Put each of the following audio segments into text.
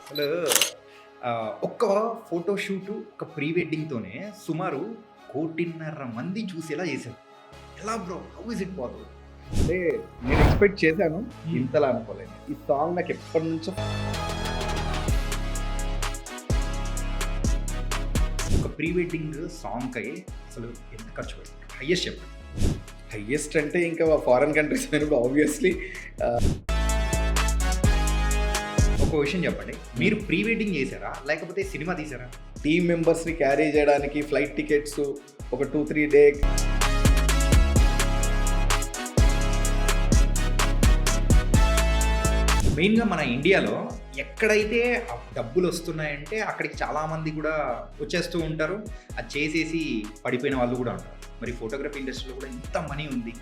అసలు ఒక్క photo shoot, ఒక ప్రీ వెడ్డింగ్‌తోనే సుమారు 1,500,000 మంది చూసేలా చేశారు. ఎలా bro? How is it possible? అంటే నేను ఎక్స్‌పెక్ట్ చేశాను. హ్మ్. ఇంతలా అనుకోలేదు. ఈ సాంగ్ నాకు ఎప్పటినుంచో ఒక ప్రీ వెడ్డింగ్ సాంగ్‌కై అసలు ఎంత ఖర్చు పెట్టారు? హైయెస్ట్ చెప్పండి. హైయెస్ట్ అంటే ఇంకా ఫారెన్ కంట్రీస్ పోయినప్పుడు ఆబ్వియస్లీ ఒక విషయం చెప్పండి. మీరు ప్రీ వెడ్డింగ్ చేశారా? లేకపోతే సినిమా తీశారా? టీమ్ మెంబర్స్‌ని క్యారీ చేయడానికి ఫ్లైట్ టికెట్స్ ఒక 2-3 డే మెయిన్‌గా మన ఇండియాలో ఎక్కడైతే డబ్బులు వస్తున్నాయంటే అక్కడికి చాలామంది కూడా వచ్చేస్తూ ఉంటారు. అది చేసేసి పడిపోయిన వాళ్ళు కూడా ఉంటారు. మరి ఫోటోగ్రఫీ ఇండస్ట్రీలో కూడా ఇంత మనీ ఉంది.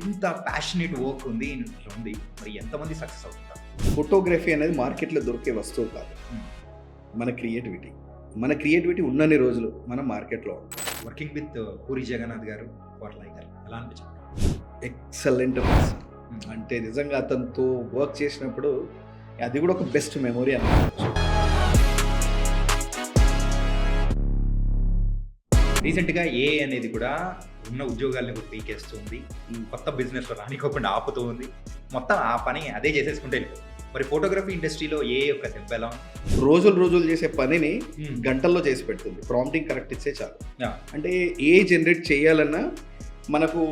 ఇంత ప్యాషనేట్ వర్క్ ఉంది. ఇట్లా ఉంది. మరి ఎంతమంది సక్సెస్ అవుతుంటారు? ఫోటోగ్రఫీ అనేది మార్కెట్‌లో దొరికే వస్తువు కాదు. హ్మ్. మన క్రియేటివిటీ. మన క్రియేటివిటీ ఉన్నన్ని రోజులు మనం మార్కెట్‌లో ఉంటాం. వర్కింగ్ విత్ పూరి జగన్నాథ్ గారు వాట్ లైక్ గారు ఎలా అనిపించింది? Excellent person. అంటే నిజంగా అతనితో వర్క్ చేసినప్పుడు అది కూడా ఒక బెస్ట్ మెమొరీ అనుకోవచ్చు. రీసెంట్‌గా ఏఐ అనేది కూడా ఉన్న ఉద్యోగాల్ని కూడా పీకేస్తుంది. కొత్త బిజినెస్‌లో రానివ్వకుండా ఆపుతూ ఉంది. మొత్తం ఆ పని అదే చేసేసుకుంటూ వెళ్ళిపోతుంది. మరి ఫోటోగ్రఫీ ఇండస్ట్రీలో ఏఐ యొక్క దెబ్బ ఎలా ఉంది? రోజులు చేసే పనిని గంటల్లో చేసి పెడుతుంది. ప్రాంప్టింగ్ కరెక్ట్ ఇస్తే చాలు. Yeah. అంటే ఏ జనరేట్ చేయాలన్నా మనకు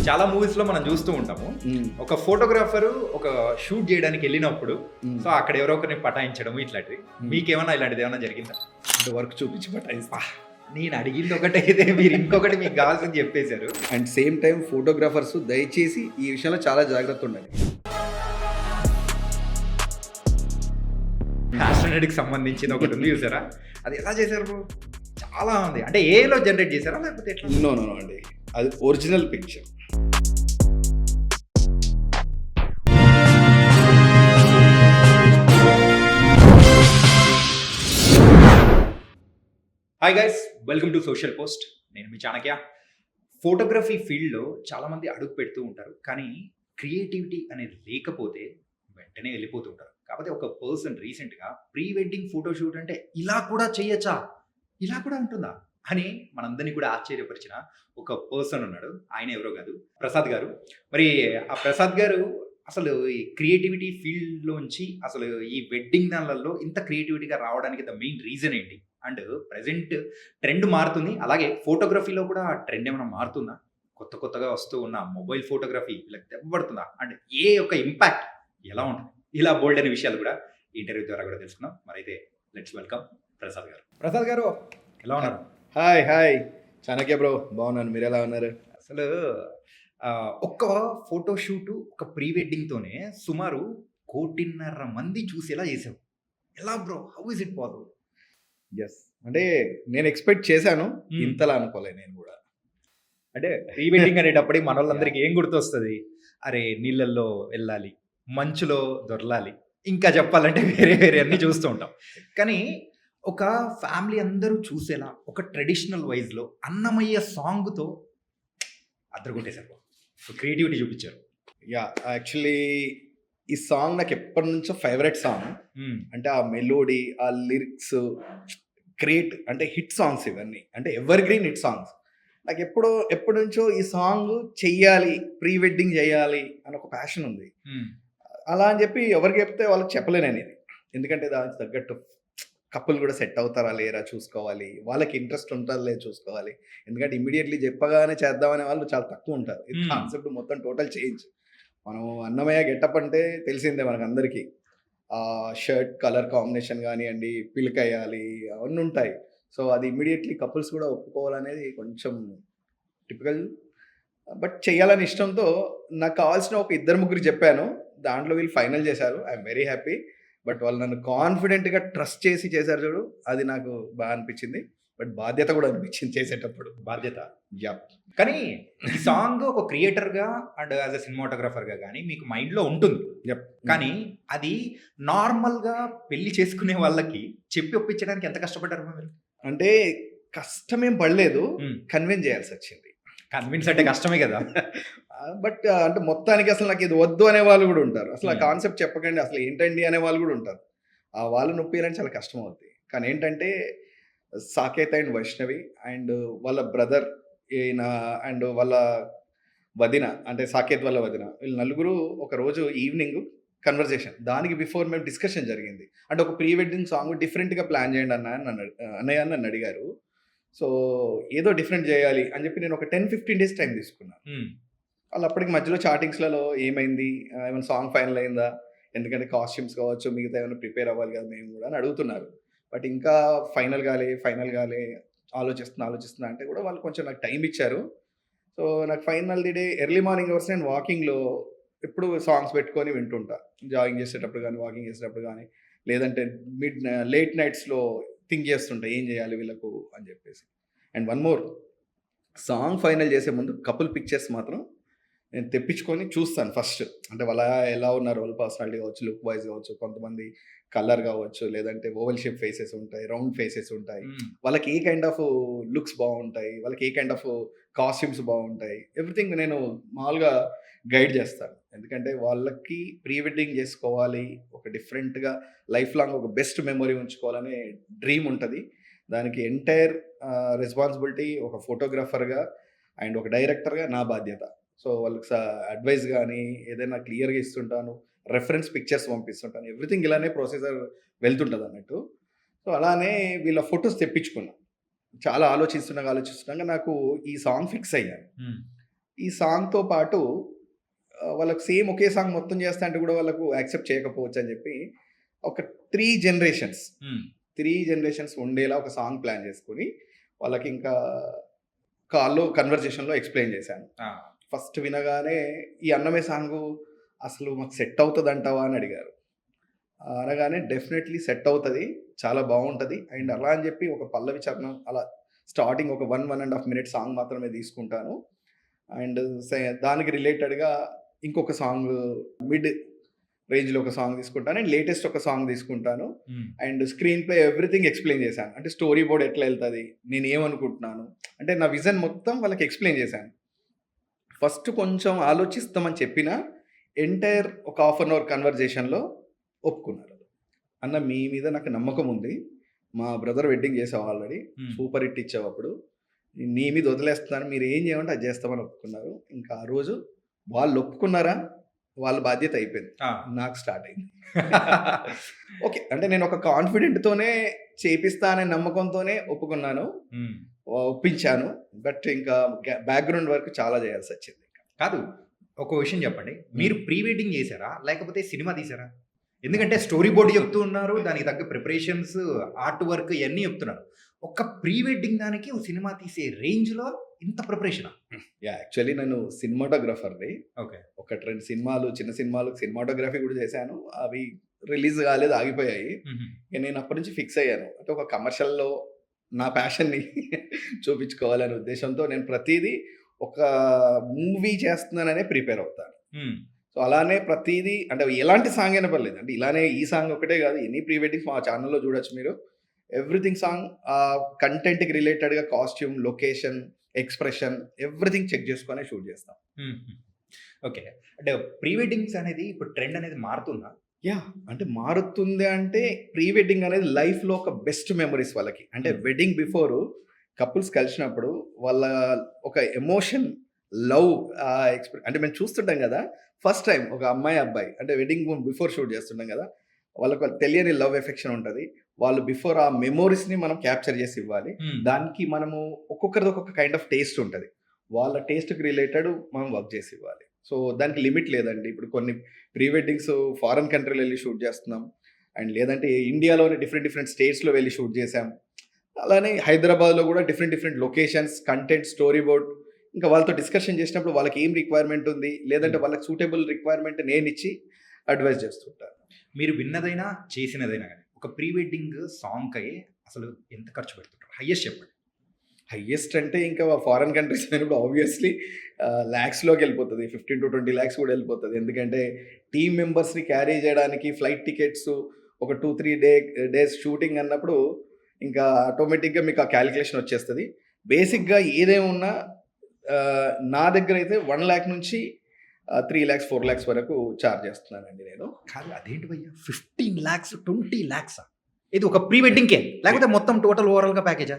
చాలా మూవీస్‌లో మనం చూస్తూ ఉంటాము. ఒక ఫోటోగ్రాఫరు ఒక షూట్ చేయడానికి వెళ్ళినప్పుడు సో అక్కడ ఎవరో ఒకరిని పటాయించడం ఇట్లాంటివి. మీకేమన్నా ఇలాంటిది ఏమన్నా జరిగిందా? అంటే వర్క్ చూపించి పట్టాయిస్తా. నేను అడిగింది ఒకటైతే మీరు ఇంకొకటి మీకు కావాల్సింది చెప్పేశారు. అండ్ సేమ్ టైం ఫోటోగ్రాఫర్స్ దయచేసి ఈ విషయంలో చాలా జాగ్రత్త ఉండాలి. ఆస్ట్రోనట్కి సంబంధించింది ఒకటి ఉంది చూసారా? అది ఎలా చేశారు bro? చాలా ఉంది. అంటే ఏఐలో జనరేట్ చేశారా లేకపోతే ఎట్లా? నో అండి, అది original picture. Hi guys, welcome to social post. నేను మీ చాణక్య. ఫోటోగ్రఫీ ఫీల్డ్లో చాలామంది అడుగు పెడుతూ ఉంటారు, కానీ క్రియేటివిటీ అనేది లేకపోతే వెంటనే వెళ్ళిపోతూ ఉంటారు. కాకపోతే ఒక పర్సన్ రీసెంట్గా ప్రీ వెడ్డింగ్ ఫోటోషూట్ అంటే ఇలా కూడా చేయొచ్చా, ఇలా కూడా ఉంటుందా అని మనందరినీ కూడా ఆశ్చర్యపరిచిన ఒక పర్సన్ ఉన్నాడు. ఆయన ఎవరో కాదు, ప్రసాద్ గారు. మరి ఆ ప్రసాద్ గారు అసలు ఈ క్రియేటివిటీ ఫీల్డ్లోంచి అసలు ఈ వెడ్డింగ్ దానిలలో ఇంత క్రియేటివిటీగా రావడానికి ద మెయిన్ రీజన్ ఏంటి? అండ్ ప్రజెంట్ ట్రెండ్ మారుతుంది, అలాగే ఫోటోగ్రఫీలో కూడా ట్రెండ్ ఏమైనా మారుతుందా? కొత్తగా వస్తూ ఉన్న మొబైల్ ఫోటోగ్రఫీ ఇలా దెబ్బపడుతుందా? అండ్ ఏ యొక్క ఇంపాక్ట్ ఎలా ఉంటుంది? ఇలా బోల్డ్ అనే విషయాలు కూడా ఈ ఇంటర్వ్యూ ద్వారా కూడా తెలుసుకుందాం. మరైతే లెట్స్ వెల్కమ్ ప్రసాద్ గారు. ప్రసాద్ గారు ఎలా ఉన్నారు? హాయ్ చాణక్య బ్రో, బాగున్నాను. మీరు ఎలా ఉన్నారు? అసలు ఒక్క ఫోటో షూటు, ఒక ప్రీ వెడ్డింగ్‌తోనే సుమారు 1,500,000 మంది చూసేలా చేసావు. ఎలా bro? How is it possible? Yes, అంటే నేను ఎక్స్పెక్ట్ చేశాను. Hmm. ఇంతలా అనుకోలేదు నేను కూడా. అంటే ప్రీ వెడ్డింగ్ అనేటప్పటికి మనోళ్ళందరికీ ఏం గుర్తొస్తుంది? అరే నీళ్ళల్లో వెళ్ళాలి, మంచులో దొర్లాలి, ఇంకా చెప్పాలంటే వేరే అన్నీ చూస్తూ ఉంటాం. కానీ ఒక ఫ్యామిలీ అందరూ చూసేలా ఒక ట్రెడిషనల్ వైజ్‌లో అన్నమయ్య సాంగ్‌తో అదరగొట్టేశారు. సో క్రియేటివిటీ చూపించారు. యాక్చువల్లీ ఈ సాంగ్ నాకు ఎప్పటి నుంచో ఫేవరెట్ సాంగ్. అంటే ఆ మెలోడీ, ఆ లిరిక్స్ గ్రేట్. అంటే హిట్ సాంగ్స్ ఇవన్నీ, అంటే ఎవర్ గ్రీన్ హిట్ సాంగ్స్. నాకు ఎప్పటి నుంచో ఈ సాంగ్ చెయ్యాలి, ప్రీ వెడ్డింగ్ చేయాలి అని ఒక ప్యాషన్ ఉంది. అలా అని చెప్పి ఎవరికి చెప్తే వాళ్ళకి చెప్పలేను నేను ఇది. ఎందుకంటే దానికి తగ్గట్టు కపుల్ కూడా సెట్ అవుతారా లేరా చూసుకోవాలి, వాళ్ళకి ఇంట్రెస్ట్ ఉంటుందా లేదా చూసుకోవాలి. ఎందుకంటే ఇమీడియట్లీ చెప్పగానే చేద్దామనే వాళ్ళు చాలా తక్కువ ఉంటారు. ఈ కాన్సెప్ట్ మొత్తం టోటల్ చేంజ్. మనం అన్నమయ్య గెటప్ అంటే తెలిసిందే మనకు అందరికీ. షర్ట్ కలర్ కాంబినేషన్ కానివ్వండి, పిలకయ్యాలి, అవన్నీ ఉంటాయి. సో అది ఇమీడియట్లీ కపుల్స్ కూడా ఒప్పుకోవాలనేది కొంచెం టిపికల్. బట్ చెయ్యాలని ఇష్టంతో నాకు కావాల్సిన ఒక 2-3 చెప్పాను. దాంట్లో వీళ్ళు ఫైనల్ చేశారు. I'm very happy. బట్ వాళ్ళు నన్ను కాన్ఫిడెంట్గా ట్రస్ట్ చేసి చేశారు చూడు, అది నాకు బాగా అనిపించింది. బట్ బాధ్యత కూడా అనిపించింది చేసేటప్పుడు. బాధ్యత. యప్. కానీ ఈ సాంగ్ ఒక క్రియేటర్‌గా అండ్ యాజ్ ఎ సినిమాటోగ్రాఫర్‌గా గానీ మీకు మైండ్‌లో ఉంటుంది. యప్. కానీ అది నార్మల్‌గా పెళ్లి చేసుకునే వాళ్ళకి చెప్పి ఒప్పించడానికి ఎంత కష్టపడ్డారు మీరు? అంటే కష్టమేం పడలేదు, కన్విన్స్ చేయాల్సి వచ్చింది. కన్విన్స్ అంటే కష్టమే కదా! బట్ అంటే మొత్తానికి అసలు నాకు ఇది వద్దు అనే వాళ్ళు కూడా ఉంటారు. అసలు ఆ హ్మ్. కాన్సెప్ట్ చెప్పకండి అసలు ఏంటండి అనే వాళ్ళు కూడా ఉంటారు. ఆ వాళ్ళని ఒప్పియాలని చాలా కష్టం అవుద్ది. కానీ ఏంటంటే సాకేత్ అండ్ వైష్ణవి అండ్ వాళ్ళ బ్రదర్ ఈయన అండ్ వాళ్ళ వదిన అంటే సాకేత్ వాళ్ళ వదిన వీళ్ళు నలుగురు ఒకరోజు ఈవినింగ్ కన్వర్జేషన్. దానికి బిఫోర్ మేము డిస్కషన్ జరిగింది. అంటే ఒక ప్రీ వెడ్డింగ్ సాంగ్ డిఫరెంట్‌గా ప్లాన్ చేయండి అన్నయ్య అని నన్నడిగారు. సో, ఏదో డిఫరెంట్ చేయాలి అని చెప్పి నేను ఒక 10, 15 డేస్ టైం తీసుకున్నాను. హ్మ్. వాళ్ళు అప్పటికి మధ్యలో చాటింగ్స్‌లలో ఏమైంది? ఏమైనా సాంగ్ ఫైనల్ అయిందా? ఎందుకంటే కాస్ట్యూమ్స్ కావచ్చు, మిగతా ఏమైనా ప్రిపేర్ అవ్వాలి కదా మేము గూడా అని అడుగుతున్నారు. బట్ ఇంకా ఫైనల్ గాలే ఆలోచిస్తున్నా అంటే కూడా వాళ్ళు కొంచెం నాకు టైమ్ ఇచ్చారు. సో, నాకు final the day early morning hours నేను వాకింగ్‌లో ఎప్పుడు సాంగ్స్ పెట్టుకొని వింటుంటా. జాగింగ్ చేసేటప్పుడు గానీ, వాకింగ్ చేసేటప్పుడు గానీ, లేదంటే లేట్ నైట్స్‌లో థింక్ చేస్తుంటా ఏం చేయాలి వీళ్ళకు అని చెప్పేసి. And one more song final చేసే ముందు కపుల్ పిక్చర్స్ మాత్రం నేను తెప్పించుకొని చూస్తాను ఫస్ట్. అంటే వాళ్ళ ఎలా ఉన్నారు, వాళ్ళ పర్సనాలిటీ కావచ్చు, లుక్ వైస్ కావచ్చు, కొంతమంది కలర్ కావచ్చు, లేదంటే ఓవల్ షేప్ ఫేసెస్ ఉంటాయి, రౌండ్ ఫేసెస్ ఉంటాయి. హ్మ్. వాళ్ళకి ఏ కైండ్ ఆఫ్ లుక్స్ బావుంటాయి, వాళ్ళకి ఏ కైండ్ ఆఫ్ కాస్ట్యూమ్స్ బావుంటాయి. ఎవ్రీథింగ్ నేను మామూలుగా గైడ్ చేస్తాను. ఎందుకంటే వాళ్ళకి ప్రీ వెడ్డింగ్ చేసుకోవాలి, ఒక డిఫరెంట్‌గా లైఫ్ లాంగ్ ఒక బెస్ట్ మెమరీ ఉంచుకోవాలనే డ్రీమ్ ఉంటది. దానికి ఎంటైర్ రెస్పాన్సిబిలిటీ ఒక ఫోటోగ్రాఫర్‌గా అండ్ ఒక డైరెక్టర్‌గా నా బాధ్యత. సో, వాళ్ళకి అడ్వైస్ గానీ, ఏదైనా క్లియర్‌గా ఇస్తుంటాను. రెఫరెన్స్ పిక్చర్స్ పంపిస్తుంటాను. ఎవ్రీథింగ్ ఇలానే ప్రొసీజర్ వెళ్తుంటదన్నట్టు. సో, అలానే వీళ్ళ ఫోటోస్ తెప్పించుకున్నా. చాలా ఆలోచిస్తుండగా నాకు ఈ సాంగ్ ఫిక్స్ అయ్యాను. హ్మ్. ఈ సాంగ్‌తో పాటు వాళ్ళకి సేమ్ ఒకే సాంగ్ మొత్తం చేస్తా అంటే కూడా వాళ్ళకు యాక్సెప్ట్ చేయకపోవచ్చని చెప్పి ఒక 3 జనరేషన్స్ హ్మ్. 3 జనరేషన్స్ ఉండేలా ఒక సాంగ్ ప్లాన్ చేసుకొని, వాళ్ళకింకా కాల్‌లో కన్వర్జేషన్‌లో ఎక్స్‌ప్లెయిన్ చేశాను. ఆ! ఫస్ట్ వినగానే ఈ 'అన్నమే' సాంగు అసలు మాకు సెట్ అవుతదంటావా అని అడిగారు. అనగానే డెఫినైట్‌లీ సెట్ అవుతది. చాలా బావుంటది. అండ్ అలా అని చెప్పి ఒక పల్లవి చరణం అలా స్టార్టింగ్ ఒక 1 ½ మినిట్ సాంగ్ మాత్రమే తీసుకుంటాను. అండ్ దానికి రిలేటెడ్‌గా ఇంకొక సాంగ్ మిడ్ రేంజ్‌లో ఒక సాంగ్ తీసుకుంటాను. అండ్ లేటెస్ట్ ఒక సాంగ్ తీసుకుంటాను. హ్మ్. And screen play everything explain చేశాను. అంటే స్టోరీ బోర్డ్ ఎట్లా ఎళ్తది? నేనేమనుకుంటున్నాను? అంటే నా విజన్ మొత్తం వాళ్ళకి ఎక్స్‌ప్లెయిన్ చేశాను. ఫస్ట్ కొంచెం ఆలోచిస్తామని చెప్పినా, ఎంటైర్ ఒక హాఫ్ అన్ అవర్ కన్వర్జేషన్‌లో ఒప్పుకున్నారు. "అన్న మీ మీద నాకు నమ్మకం ఉంది. మా బ్రదర్ వెడ్డింగ్ చేసావు ఆల్రెడీ. హ్మ్. సూపర్ హిట్ ఇచ్చావు అప్పుడు. నీ మీద వదిలేస్తున్నాను. మీరు ఏం చేయమంటే అది చేస్తామని" ఒప్పుకున్నారు. ఇంకా ఆ రోజు వాళ్ళు ఒప్పుకున్నారా, వాళ్ళ బాధ్యత అయిపోయింది. ఆ! నాకు స్టార్ట్ అయింది. ఓకే. అంటే నేను ఒక కాన్ఫిడెంట్‌తోనే చేపిస్తా అనే నమ్మకంతోనే ఒప్పుకున్నాను. హ్మ్. ఒప్పించాను. బట్ ఇంకా బ్యాక్‌గ్రౌండ్ వర్క్ చాలా చేయాల్సొచ్చింది. కాదు. ఒక విషయం చెప్పండి. హ్మ్. మీరు ప్రీ వెడ్డింగ్ చేసారా? లేకపోతే సినిమా తీసారా? ఎందుకంటే స్టోరీ బోర్డ్ చెప్తూ ఉన్నారు. దానికి తగ్గ ప్రిపరేషన్స్, ఆర్ట్ వర్క్ ఇయన్నీ చెప్తున్నారు. ఒక్క ప్రీ వెడ్డింగ్ దానికి ఒక సినిమా తీసే రేంజ్‌లో ఇంత ప్రిపరేషనా? యాక్చువల్లీ నేను సినిమాటోగ్రాఫర్‌ని. ఓకే. ఒకటి 2 సినిమాలు, చిన్న సినిమాలకు సినిమాటోగ్రఫీ కూడా చేశాను. అవి రిలీజ్ కాలేదు, ఆగిపోయాయి. హుహు. ఇక నేను అప్పటి నుంచి ఫిక్స్ అయ్యాను. అంటే ఒక కమర్షియల్‌లో నా ప్యాషన్‌ని చూపించుకోవాలనే ఉద్దేశ్యంతో నేను ప్రతీదీ ఒక మూవీ చేస్తున్నాననే ప్రిపేర్ అవుతాను. హ్మ్. సో, అలానే ప్రతీదీ అంటే ఎలాంటి సాంగ్ అయినా పర్లేదు. అంటే ఇలానే ఈ సాంగ్ ఒకటే కాదు. ఎనీ ప్రీ వెడ్డింగ్స్ మా ఛానెల్‌లో చూడొచ్చు మీరు. ఎవ్రీథింగ్ సాంగ్ కంటెంట్‌కి రిలేటెడ్‌గా costume, location, expression everything check చేసుకొనే షూట్ చేస్తాం. హుహు. ఓకే. అంటే ప్రీ వెడ్డింగ్స్ అనేది ఇప్పుడు ట్రెండ్ అనేది మారుతుందా? యాహ్! అంటే మారుతుంది అంటే ప్రీ వెడ్డింగ్ అనేది లైఫ్‌లో ఒక బెస్ట్ మెమోరీస్ వాళ్ళకి. అంటే హ్మ్. వెడ్డింగ్ బిఫోరు కపుల్స్ కలిసినప్పుడు వాళ్ళ ఒక ఎమోషన్, లవ్ అంటే మేము చూస్తుంటాం గదా! ఫస్ట్ టైమ్ ఒక అమ్మాయి, అబ్బాయి అంటే వెడ్డింగ్ బిఫోర్ షూట్ చేస్తుంటాం గదా! వాళ్ళకి తెలియని లవ్ ఎఫెక్షన్ ఉంటది. వాళ్ళు బిఫోర్ ఆ మెమోరీస్‌ని మనం క్యాప్చర్ చేసి ఇవ్వాలి. హ్మ్. దానికి మనము ఒక్కొక్కరిది ఒక్కొక్క కైండ్ ఆఫ్ టేస్ట్ ఉంటది. వాళ్ళ టేస్ట్‌కి రిలేటెడ్ మనం వర్క్ చేసి ఇవ్వాలి. సో, దానికి లిమిట్ లేదండి. ఇప్పుడు కొన్ని ప్రీ వెడ్డింగ్స్ ఫారెన్ కంట్రీలో వెళ్లి షూట్ చేస్తున్నాం. అండ్ లేదంటే ఇండియాలోనే డిఫరెంట్ స్టేట్స్‌లో వెళ్లి షూట్ చేసాం. అలానే హైదరాబాద్‌లో కూడా different locations, content, story board ఇంకా వాళ్ళతో డిస్కషన్ చేసినప్పుడు వాళ్ళకి ఏం రిక్వైర్మెంట్ ఉంది, లేదంటే హ్మ్. వాళ్ళకి సూటబుల్ రిక్వైర్మెంట్ నేనిచ్చి అడ్వైస్ చేస్తుంటాను. మీరు విన్నదైనా, చేసినదైనా గాని ఒక ప్రీ వెడ్డింగ్ సాంగ్‌కై అసలు ఎంత ఖర్చు పెడుతుంటారు? హైయెస్ట్ చెప్పండి. హైయెస్ట్ అంటే ఇంకా ఫారెన్ కంట్రీస్ పోయినప్పుడు ఆబ్వియస్‌లీ లాక్స్‌లోకెళ్ళిపోతది. 15-20 లాక్స్ కూడా ఎళ్ళిపోతది. ఎందుకంటే టీమ్ మెంబర్స్‌ని క్యారీ చేయడానికి ఫ్లైట్ టికెట్స్ ఒక 2, 3 డేస్ షూటింగ్ అన్నప్పుడు ఇంకా ఆటోమేటిక్‌గా మీకు ఆ కాలిక్యులేషన్ వచ్చేస్తది. బేసిక్‌గా ఏదేమున్నా నా దగ్గరైతే 1,00,000 నుంచి 3 lakhs 4 lakhs వరకు ఛార్జ్ చేస్తున్నానండి నేను. కాదు అదేంటి భయ్యా 15 lakhs 20 lakhs ఇది ఒక ప్రీ వెడ్డింగ్కే లేకపోతే మొత్తం టోటల్ ఓవరాల్గా ప్యాకేజా?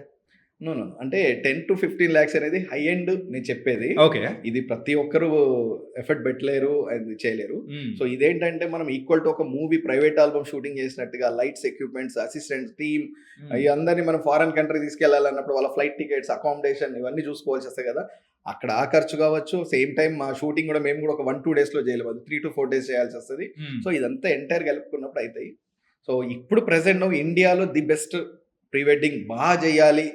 నో అంటే 10 to 15 lakhs అనేది హై ఎండ్ నేను చెప్పేది. ఓకే. ఇది ప్రతి ఒక్కరు ఎఫర్ట్ పెట్టలేరు, అది చేయలేరు. సో ఇదేంటంటే మనం ఈక్వల్ టు ఒక మూవీ ప్రైవేట్ ఆల్బమ్ షూటింగ్ చేసినట్టుగా లైట్స్, ఎక్విప్మెంట్స్, అసిస్టెంట్స్, టీమ్ ఈ అందరినీ మనం ఫారెన్ కంట్రీ తీసుకెళ్లాలన్నప్పుడు వాళ్ళ ఫ్లైట్ టికెట్స్, అకామిడేషన్ ఇవన్నీ చూసుకోవాల్సి వస్తాయి కదా. అక్కడ ఆ ఖర్చు కావచ్చు, సేమ్ టైం మా షూటింగ్ కూడా మేము కూడా ఒక 1-2 daysలో చేయలేము, 3 to 4 days చేయాల్సి వస్తుంది. సో ఇదంతా ఎంటైర్ కలుపుకున్నప్పుడు అవుతాయి. సో ఇప్పుడు ప్రెసెంట్ ఇండియాలో ది బెస్ట్ ప్రీ వెడ్డింగ్ బాగా చేయాలి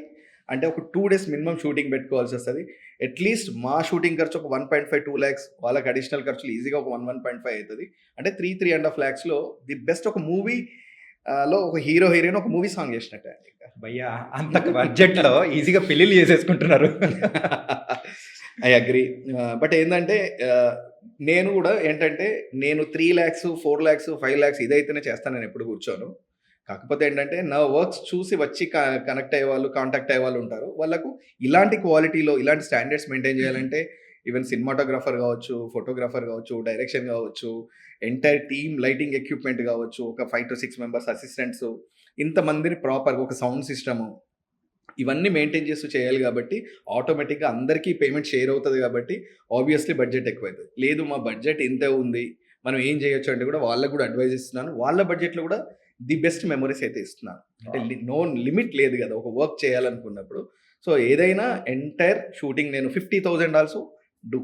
అంటే ఒక 2 days మినిమం షూటింగ్ పెట్టుకోవాల్సి వస్తుంది. అట్లీస్ట్ మా షూటింగ్ ఖర్చు ఒక 1.5-2 lakhs, వాళ్ళకి అడిషనల్ ఖర్చులు ఈజీగా ఒక 1.5 అవుతుంది. అంటే 3.5 lakhsలో ది బెస్ట్ ఒక మూవీ లో ఒక హీరో హీరోయిన్ ఒక మూవీ సాంగ్ చేసినట్టే అండి. భయ్యా అంత బడ్జెట్లో ఈజీగా పెళ్ళిళ్ళు చేసేసుకుంటున్నారు. I agree. బట్ ఏంటంటే నేను కూడా ఏంటంటే నేను 3 lakhs 4 lakhs 5 lakhs ఇదైతేనే చేస్తాను, నేను ఎప్పుడు కూర్చోను. కాకపోతే ఏంటంటే నా వర్క్స్ చూసి వచ్చి కనెక్ట్ అయ్యే వాళ్ళు, కాంటాక్ట్ అయ్యే వాళ్ళు ఉంటారు. వాళ్ళకు ఇలాంటి క్వాలిటీలో ఇలాంటి స్టాండర్డ్స్ మెయింటైన్ చేయాలంటే ఈవెన్ సినిమాటోగ్రాఫర్ కావచ్చు, ఫోటోగ్రాఫర్ కావచ్చు, డైరెక్షన్ కావచ్చు, ఎంటైర్ టీమ్, లైటింగ్ ఎక్విప్మెంట్ కావచ్చు, ఒక 5 to 6 members అసిస్టెంట్స్, ఇంతమందిని ప్రాపర్గా ఒక సౌండ్ సిస్టము ఇవన్నీ మెయింటైన్ చేస్తూ చేయాలి. కాబట్టి ఆటోమేటిక్గా అందరికీ పేమెంట్ షేర్ అవుతుంది. కాబట్టి ఆబ్వియస్లీ బడ్జెట్ ఎక్కువ అవుతుంది. లేదు మా బడ్జెట్ ఇంతే ఉంది, మనం ఏం చేయొచ్చు అంటే కూడా వాళ్ళకు కూడా అడ్వైజ్ ఇస్తున్నాను. వాళ్ళ బడ్జెట్లో కూడా ది బెస్ట్ మెమరీస్ అయితే ఇస్తున్నాను. అంటే నో లిమిట్ లేదు కదా ఒక వర్క్ చేయాలనుకున్నప్పుడు. సో ఏదైనా ఎంటైర్ షూటింగ్ నేను 50,000 ఆల్సో డూ.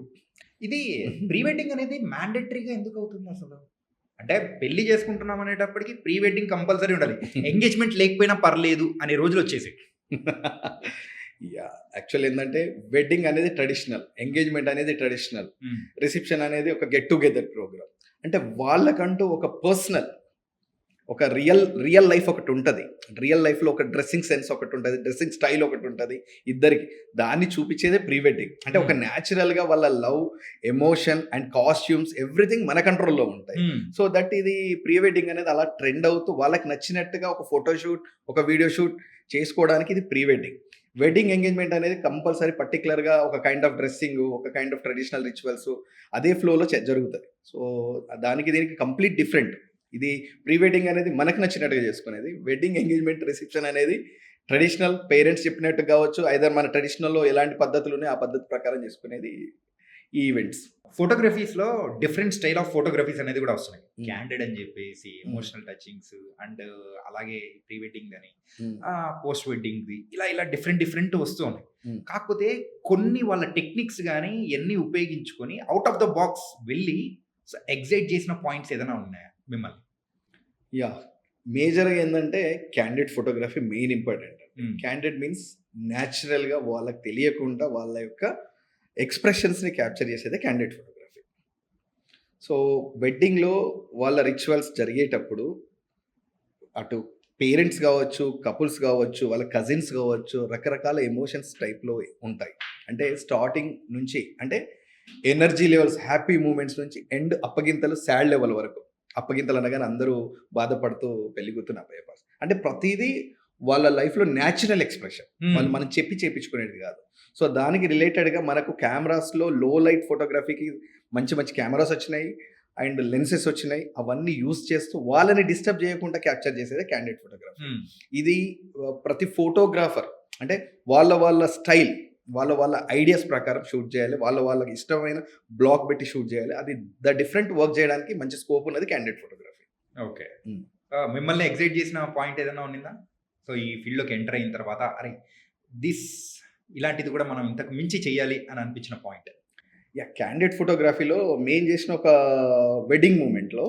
ఇది ప్రీ వెడ్డింగ్ అనేది మ్యాండేటరీగా ఎందుకు అవుతుంది అసలు? అంటే పెళ్లి చేసుకుంటున్నాం అనేటప్పటికి ప్రీ వెడ్డింగ్ కంపల్సరీ ఉండాలి, ఎంగేజ్మెంట్ లేకపోయినా పర్లేదు అనే రోజులు వచ్చేసి. యా యాక్చువల్ ఏంటంటే వెడ్డింగ్ అనేది ట్రెడిషనల్, ఎంగేజ్మెంట్ అనేది ట్రెడిషనల్, రిసెప్షన్ అనేది ఒక గెట్ టుగెదర్ ప్రోగ్రామ్. అంటే వాళ్ళకంటూ ఒక పర్సనల్ ఒక రియల్ లైఫ్ ఒకటి ఉంటుంది. రియల్ లైఫ్లో ఒక డ్రెస్సింగ్ సెన్స్ ఒకటి ఉంటుంది, డ్రెస్సింగ్ స్టైల్ ఒకటి ఉంటుంది ఇద్దరికి. దాన్ని చూపించేదే ప్రీ వెడ్డింగ్. అంటే ఒక న్యాచురల్గా వాళ్ళ love, emotion and costumes everything మన కంట్రోల్లో ఉంటాయి. సో దట్ ఇది ప్రీ వెడ్డింగ్ అనేది అలా ట్రెండ్ అవుతూ వాళ్ళకి నచ్చినట్టుగా ఒక ఫోటోషూట్, ఒక వీడియో షూట్ చేసుకోవడానికి ఇది ప్రీ వెడ్డింగ్. వెడ్డింగ్ ఎంగేజ్మెంట్ అనేది కంపల్సరీ పర్టికులర్గా ఒక కైండ్ ఆఫ్ డ్రెస్సింగ్, ఒక కైండ్ ఆఫ్ ట్రెడిషనల్ రిచువల్స్ అదే ఫ్లోలో జరుగుతుంది. సో దానికి దీనికి కంప్లీట్ డిఫరెంట్. ఇది ప్రీ వెడ్డింగ్ అనేది మనకు నచ్చినట్టుగా చేసుకునేది. వెడ్డింగ్, ఎంగేజ్మెంట్, రిసెప్షన్ అనేది ట్రెడిషనల్, పేరెంట్స్ చెప్పినట్టు కావచ్చు, ఐదర్ మన ట్రెడిషనల్లో ఎలాంటి పద్ధతులు ఉన్నాయి ఆ పద్ధతి ప్రకారం చేసుకునేది ఈ ఈవెంట్స్. ఫోటోగ్రఫీస్లో డిఫరెంట్ స్టైల్ ఆఫ్ ఫోటోగ్రఫీస్ అనేది కూడా వస్తున్నాయి. క్యాండెడ్ అని చెప్పేసి, ఎమోషనల్ టచింగ్స్ అండ్ అలాగే ప్రీ వెడ్డింగ్ అని, పోస్ట్ వెడ్డింగ్, ఇలా డిఫరెంట్ వస్తూ ఉన్నాయి. కాకపోతే కొన్ని వాళ్ళ టెక్నిక్స్ కానీ ఎన్ని ఉపయోగించుకొని అవుట్ ఆఫ్ ద బాక్స్ వెళ్ళి ఎగ్జైట్ చేసిన పాయింట్స్ ఏదైనా ఉన్నాయా మిమ్మల్ని? యా మేజర్గా ఏంటంటే candid photography main important. Candid means న్యాచురల్గా వాళ్ళకి తెలియకుండా వాళ్ళ యొక్క ఎక్స్ప్రెషన్స్ని క్యాప్చర్ చేసేదే క్యాండిడ్ ఫోటోగ్రఫీ. సో వెడ్డింగ్లో వాళ్ళ రిచువల్స్ జరిగేటప్పుడు అటు పేరెంట్స్ కావచ్చు, కపుల్స్ కావచ్చు, వాళ్ళ కజిన్స్ కావచ్చు, రకరకాల ఎమోషన్స్ టైప్లో ఉంటాయి. అంటే స్టార్టింగ్ నుంచి అంటే ఎనర్జీ లెవెల్స్, హ్యాపీ మూమెంట్స్ నుంచి ఎండ్ అప్పగింతలు, సాడ్ లెవెల్ వరకు. అప్పగింతలు అనగానే అందరూ బాధపడుతూ పెళ్లి కూతురు అప్పయ్యపాస్. అంటే ప్రతిదీ వాళ్ళ లైఫ్లో న్యాచురల్ ఎక్స్ప్రెషన్, వాళ్ళు మనం చేపించుకునేది కాదు. సో దానికి రిలేటెడ్గా మనకు కెమెరాస్లో లో లైట్ ఫోటోగ్రఫీకి మంచి కెమెరాస్ వచ్చినాయి అండ్ లెన్సెస్ వచ్చినాయి. అవన్నీ యూజ్ చేస్తూ వాళ్ళని డిస్టర్బ్ చేయకుండా క్యాప్చర్ చేసేదే క్యాండిడ్ ఫోటోగ్రఫీ. ఇది ప్రతి ఫోటోగ్రాఫర్ అంటే వాళ్ళ స్టైల్, వాళ్ళ ఐడియాస్ ప్రకారం షూట్ చేయాలి, వాళ్ళకి ఇష్టమైన బ్లాక్ పెట్టి షూట్ చేయాలి. అది డిఫరెంట్ వర్క్ చేయడానికి మంచి స్కోప్ ఉన్నది క్యాండిడ్ ఫోటోగ్రఫీ. ఓకే. మిమ్మల్ని ఎగ్జైట్ చేసిన పాయింట్ ఏదైనా ఉన్నిందా? సో ఈ ఫీల్డ్లోకి ఎంటర్ అయిన తర్వాత అరే ఇలాంటిది కూడా మనం ఇంతకు మించి చేయాలి అని అనిపించిన పాయింట్? యా క్యాండిడ్ ఫోటోగ్రఫీలో మెయిన్ చేసిన ఒక వెడ్డింగ్ మూమెంట్లో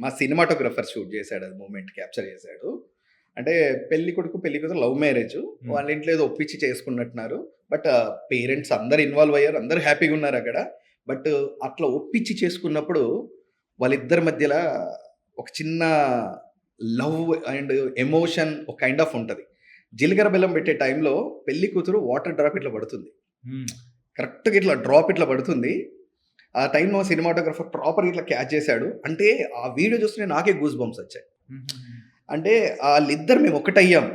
మా సినిమాటోగ్రఫర్ షూట్ చేశాడు, అది మూమెంట్ క్యాప్చర్ చేశాడు. అంటే పెళ్లి కొడుకు పెళ్లి కూతురు లవ్ మ్యారేజ్, వాళ్ళ ఇంట్లో ఏదో ఒప్పించి చేసుకున్నట్టున్నారు. బట్ పేరెంట్స్ అందరు ఇన్వాల్వ్ అయ్యారు, అందరు హ్యాపీగా ఉన్నారు అక్కడ. బట్ అట్లా ఒప్పించి చేసుకున్నప్పుడు వాళ్ళిద్దరి మధ్యలో ఒక చిన్న లవ్ అండ్ ఎమోషన్ ఒక కైండ్ ఆఫ్ ఉంటుంది. జీలకర్ర బెల్లం పెట్టే టైంలో పెళ్లి కూతురు వాటర్ డ్రాప్ ఇట్లా పడుతుంది, కరెక్ట్గా ఇట్లా డ్రాప్ ఇట్లా పడుతుంది. ఆ టైంలో సినిమాటోగ్రఫర్ ప్రాపర్ ఇట్లా క్యాచ్ చేశాడు. అంటే ఆ వీడియో చూస్తే నాకే గూస్ బంప్స్ వచ్చాయి. అంటే వాళ్ళిద్దరు మేము ఒకటయ్యాం,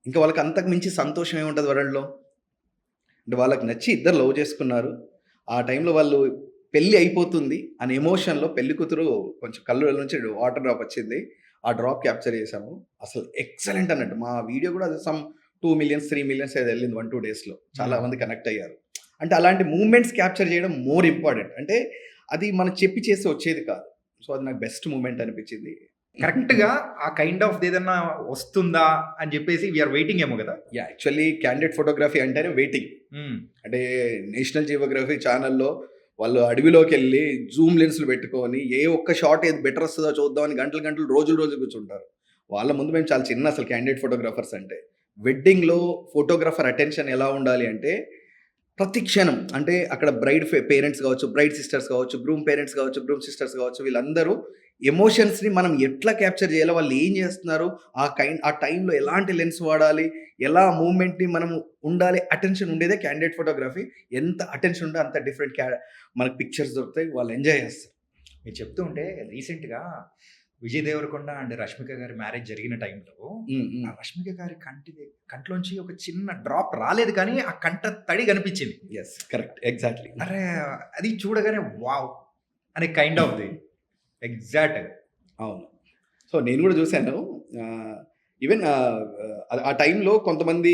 ఇంకా వాళ్ళకి అంతకు మించి సంతోషం ఏముంటుంది వరల్డ్లో. అంటే వాళ్ళకి నచ్చి ఇద్దరు లవ్ చేసుకున్నారు. ఆ టైంలో వాళ్ళు పెళ్లి అయిపోతుంది అనే ఎమోషన్లో పెళ్లి కూతురు కొంచెం కళ్ళు నుంచి వాటర్ డ్రాప్ వచ్చింది. ఆ డ్రాప్ క్యాప్చర్ చేశాము. అసలు ఎక్సలెంట్ అన్నట్టు. మా వీడియో కూడా అది సమ్ 2 మిలియన్స్ 3 మిలియన్స్ ఏదో వెళ్ళింది 1-2 డేస్లో. చాలా మంది కనెక్ట్ అయ్యారు. అంటే అలాంటి మూమెంట్స్ క్యాప్చర్ చేయడం మోర్ ఇంపార్టెంట్. అంటే అది మనం చెప్పి చేసి వచ్చేది కాదు. సో అది నాకు బెస్ట్ మూమెంట్ అనిపించింది. కరెక్ట్‌గా ఆ కైండ్ ఆఫ్ ఏదన్నా వస్తుందా అని చెప్పేసి వీఆర్ వెయిటింగ్ ఏమో కదా. యాక్చువల్లీ క్యాండిడేట్ ఫోటోగ్రఫీ అంటేనే వెయిటింగ్. అంటే నేషనల్ జియోగ్రఫీ ఛానల్లో వాళ్ళు అడవిలోకి వెళ్ళి జూమ్ లెన్స్లు పెట్టుకొని ఏ ఒక్క షాట్ ఏది బెటర్ వస్తుందో చూద్దామని గంటలు గంటలు రోజులు కూర్చుంటారు. వాళ్ళ ముందు మేము చాలా చిన్న అసలు క్యాండిడేట్ ఫోటోగ్రాఫర్స్ అంటే. వెడ్డింగ్లో ఫోటోగ్రాఫర్ అటెన్షన్ ఎలా ఉండాలి అంటే ప్రతి క్షణం, అంటే అక్కడ బ్రైడ్ పేరెంట్స్ కావచ్చు, బ్రైడ్ సిస్టర్స్ కావచ్చు, గ్రూమ్ పేరెంట్స్ కావచ్చు, గ్రూమ్ సిస్టర్స్ కావచ్చు, వీళ్ళందరూ ఎమోషన్స్ని మనం ఎట్లా క్యాప్చర్ చేయాలో, వాళ్ళు ఏం చేస్తున్నారు, ఆ టైంలో ఎలాంటి లెన్స్ వాడాలి, ఎలా మూమెంట్ని మనం ఉండాలి, అటెన్షన్ ఉండేదే క్యాండిడేట్ ఫోటోగ్రఫీ. ఎంత అటెన్షన్ ఉంటే అంత డిఫరెంట్ మనకు పిక్చర్స్ దొరుకుతాయి, వాళ్ళు ఎంజాయ్ చేస్తారు. మీరు చెప్తూ ఉంటే రీసెంట్‌గా విజయ్ దేవరకొండ అండ్ రష్మిక గారి మ్యారేజ్ జరిగిన టైంలో ఆ రష్మిక గారి కంట్లోంచి ఒక చిన్న డ్రాప్ రాలేదు కానీ ఆ కంట తడి కనిపించింది. Yes, correct, exactly. అరే అది చూడగానే వావ్ అనే కైండ్ ఆఫ్ ది ఎగ్జాక్ట్. అవును. సో నేను కూడా చూశాను. ఈవెన్ ఆ టైంలో కొంతమంది